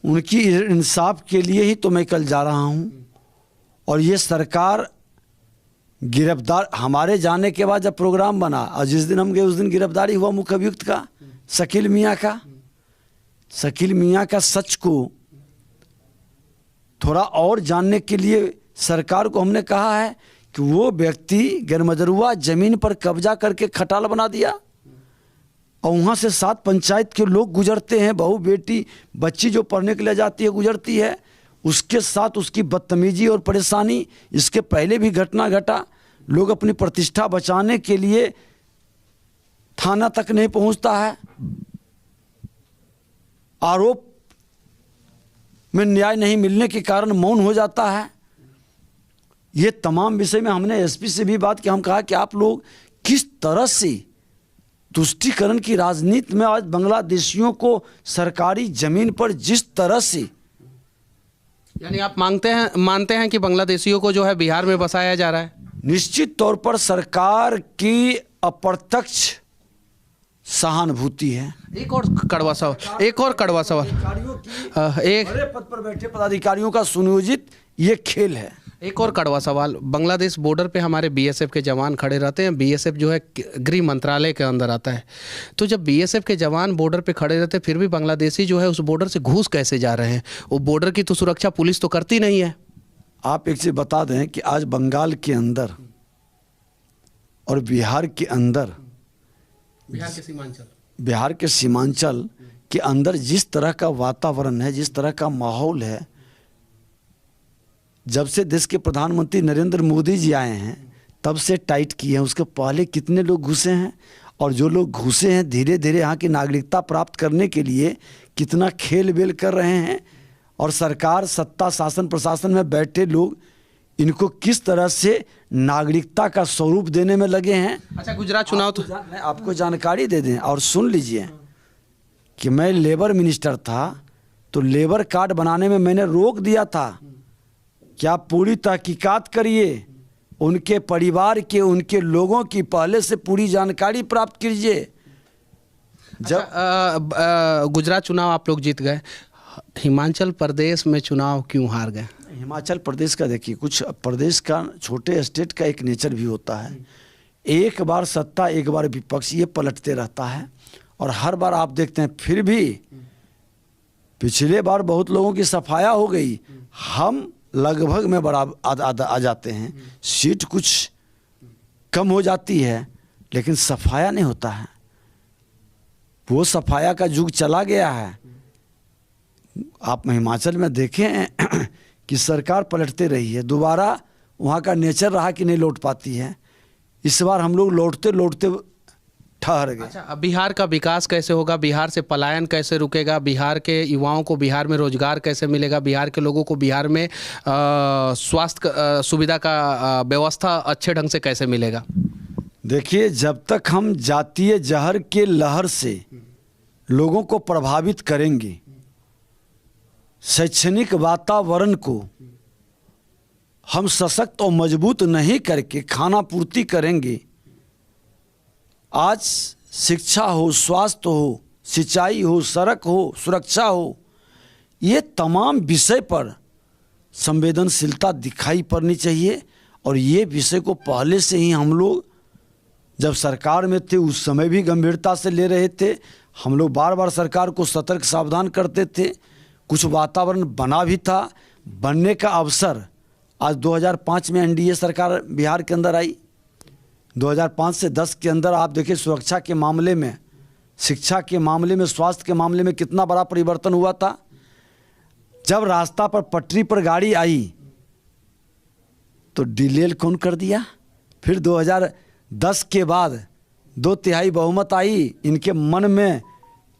उनकी इंसाफ के लिए ही तो मैं कल जा रहा हूँ। और ये सरकार गिरफ्तार, हमारे जाने के बाद जब प्रोग्राम बना और जिस दिन हम गए उस दिन गिरफ्तारी हुआ मुख्य अभियुक्त का, शकील मियाँ का। शकील मियाँ का सच को थोड़ा और जानने के लिए सरकार को हमने कहा है कि वो व्यक्ति गैरमजरूआ जमीन पर कब्जा करके खटाल बना दिया, और वहाँ से 7 पंचायत के लोग गुजरते हैं, बहू बेटी बच्ची जो पढ़ने के लिए जाती है गुजरती है, उसके साथ उसकी बदतमीजी और परेशानी। इसके पहले भी घटना घटा, लोग अपनी प्रतिष्ठा बचाने के लिए थाना तक नहीं पहुँचता है, आरोप में न्याय नहीं मिलने के कारण मौन हो जाता है। ये तमाम विषय में हमने एसपी से भी बात की। हम कहा कि आप लोग किस तरह से तुष्टीकरण की राजनीति में आज बांग्लादेशियों को सरकारी जमीन पर जिस तरह से, यानी आप मानते हैं कि बांग्लादेशियों को जो है बिहार में बसाया जा रहा है? निश्चित तौर पर सरकार की अप्रत्यक्ष सहानुभूति है। एक और कड़वा सवाल एक बड़े पद पर बैठे पदाधिकारियों का सुनियोजित ये खेल है। एक और कड़वा सवाल, बांग्लादेश बॉर्डर पे हमारे बीएसएफ के जवान खड़े रहते हैं। बीएसएफ जो है गृह मंत्रालय के अंदर आता है, तो जब बीएसएफ के जवान बॉर्डर पे खड़े रहते हैं फिर भी बांग्लादेशी जो है उस बॉर्डर से घुस कैसे जा रहे हैं? वो बॉर्डर की तो सुरक्षा पुलिस तो करती नहीं है। आप एक चीज़ बता दें कि आज बंगाल के अंदर और बिहार के अंदर, बिहार के सीमांचल के अंदर जिस तरह का वातावरण है, जिस तरह का माहौल है, जब से देश के प्रधानमंत्री नरेंद्र मोदी जी आए हैं तब से टाइट किए हैं। उसके पहले कितने लोग घुसे हैं, और जो लोग घुसे हैं धीरे धीरे यहाँ की नागरिकता प्राप्त करने के लिए कितना खेल बेल कर रहे हैं, और सरकार, सत्ता, शासन, प्रशासन में बैठे लोग इनको किस तरह से नागरिकता का स्वरूप देने में लगे हैं। अच्छा, गुजरात चुनाव तो आपको जानकारी दे दें और सुन लीजिए कि मैं लेबर मिनिस्टर था तो लेबर कार्ड बनाने में मैंने रोक दिया था कि आप पूरी तहकीकात करिए, उनके परिवार के, उनके लोगों की पहले से पूरी जानकारी प्राप्त कीजिए। जब गुजरात चुनाव आप लोग जीत गए, हिमाचल प्रदेश में चुनाव क्यों हार गए? हिमाचल प्रदेश का देखिए, कुछ प्रदेश का, छोटे स्टेट का एक नेचर भी होता है, एक बार सत्ता एक बार विपक्ष, ये पलटते रहता है। और हर बार आप देखते हैं फिर भी पिछले बार बहुत लोगों की सफाया हो गई, हम लगभग में बराबर आ जाते हैं, सीट कुछ कम हो जाती है लेकिन सफाया नहीं होता है। वो सफाया का युग चला गया है। आप हिमाचल में देखें कि सरकार पलटते रही है, दोबारा वहाँ का नेचर रहा कि नहीं लौट पाती है। इस बार हम लोग लौटते लौटते ठहर गए। अच्छा, अब बिहार का विकास कैसे होगा? बिहार से पलायन कैसे रुकेगा? बिहार के युवाओं को बिहार में रोजगार कैसे मिलेगा? बिहार के लोगों को बिहार में स्वास्थ्य सुविधा का व्यवस्था अच्छे ढंग से कैसे मिलेगा? देखिए, जब तक हम जातीय जहर के लहर से लोगों को प्रभावित करेंगे, शैक्षणिक वातावरण को हम सशक्त और मजबूत नहीं करके खाना पूर्ति करेंगे, आज शिक्षा हो, स्वास्थ्य हो, सिंचाई हो, सड़क हो, सुरक्षा हो, ये तमाम विषय पर संवेदनशीलता दिखाई पड़नी चाहिए। और ये विषय को पहले से ही हम लोग जब सरकार में थे उस समय भी गंभीरता से ले रहे थे। हम लोग बार बार सरकार को सतर्क सावधान करते थे। कुछ वातावरण बना भी था, बनने का अवसर आज 2005 में एनडीए सरकार बिहार के अंदर आई। 2005 से 10 के अंदर आप देखिए सुरक्षा के मामले में, शिक्षा के मामले में, स्वास्थ्य के मामले में कितना बड़ा परिवर्तन हुआ था। जब रास्ता पर पटरी पर गाड़ी आई तो डिलेल कौन कर दिया। फिर 2010 के बाद 2/3 बहुमत आई, इनके मन में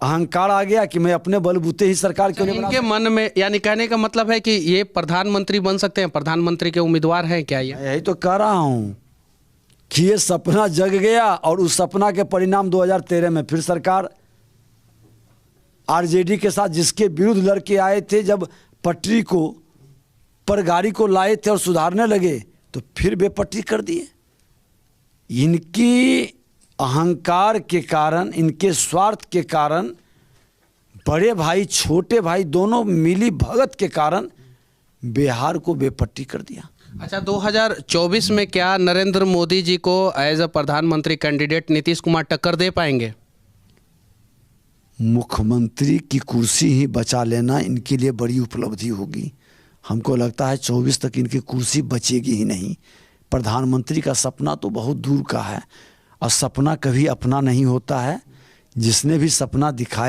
अहंकार आ गया कि मैं अपने बलबूते ही सरकार के लिए। इनके मन में, यानी कहने का मतलब है कि ये प्रधानमंत्री बन सकते हैं, प्रधानमंत्री के उम्मीदवार हैं क्या? ये यही तो कह रहा हूँ कि ये सपना जग गया और उस सपना के परिणाम 2013 में फिर सरकार आरजेडी के साथ जिसके विरुद्ध लड़के आए थे, जब पटरी को पर गाड़ी को लाए थे और सुधारने लगे तो फिर बेपटरी कर दिए। इनकी अहंकार के कारण, इनके स्वार्थ के कारण, बड़े भाई छोटे भाई दोनों मिली भगत के कारण बिहार को बेपट्टी कर दिया। अच्छा, 2024 में क्या नरेंद्र मोदी जी को एज अ प्रधानमंत्री कैंडिडेट नीतीश कुमार टक्कर दे पाएंगे? मुख्यमंत्री की कुर्सी ही बचा लेना इनके लिए बड़ी उपलब्धि होगी। हमको लगता है 24 तक इनकी कुर्सी बचेगी ही नहीं। प्रधानमंत्री का सपना तो बहुत दूर का है, और सपना कभी अपना नहीं होता है। जिसने भी सपना दिखाया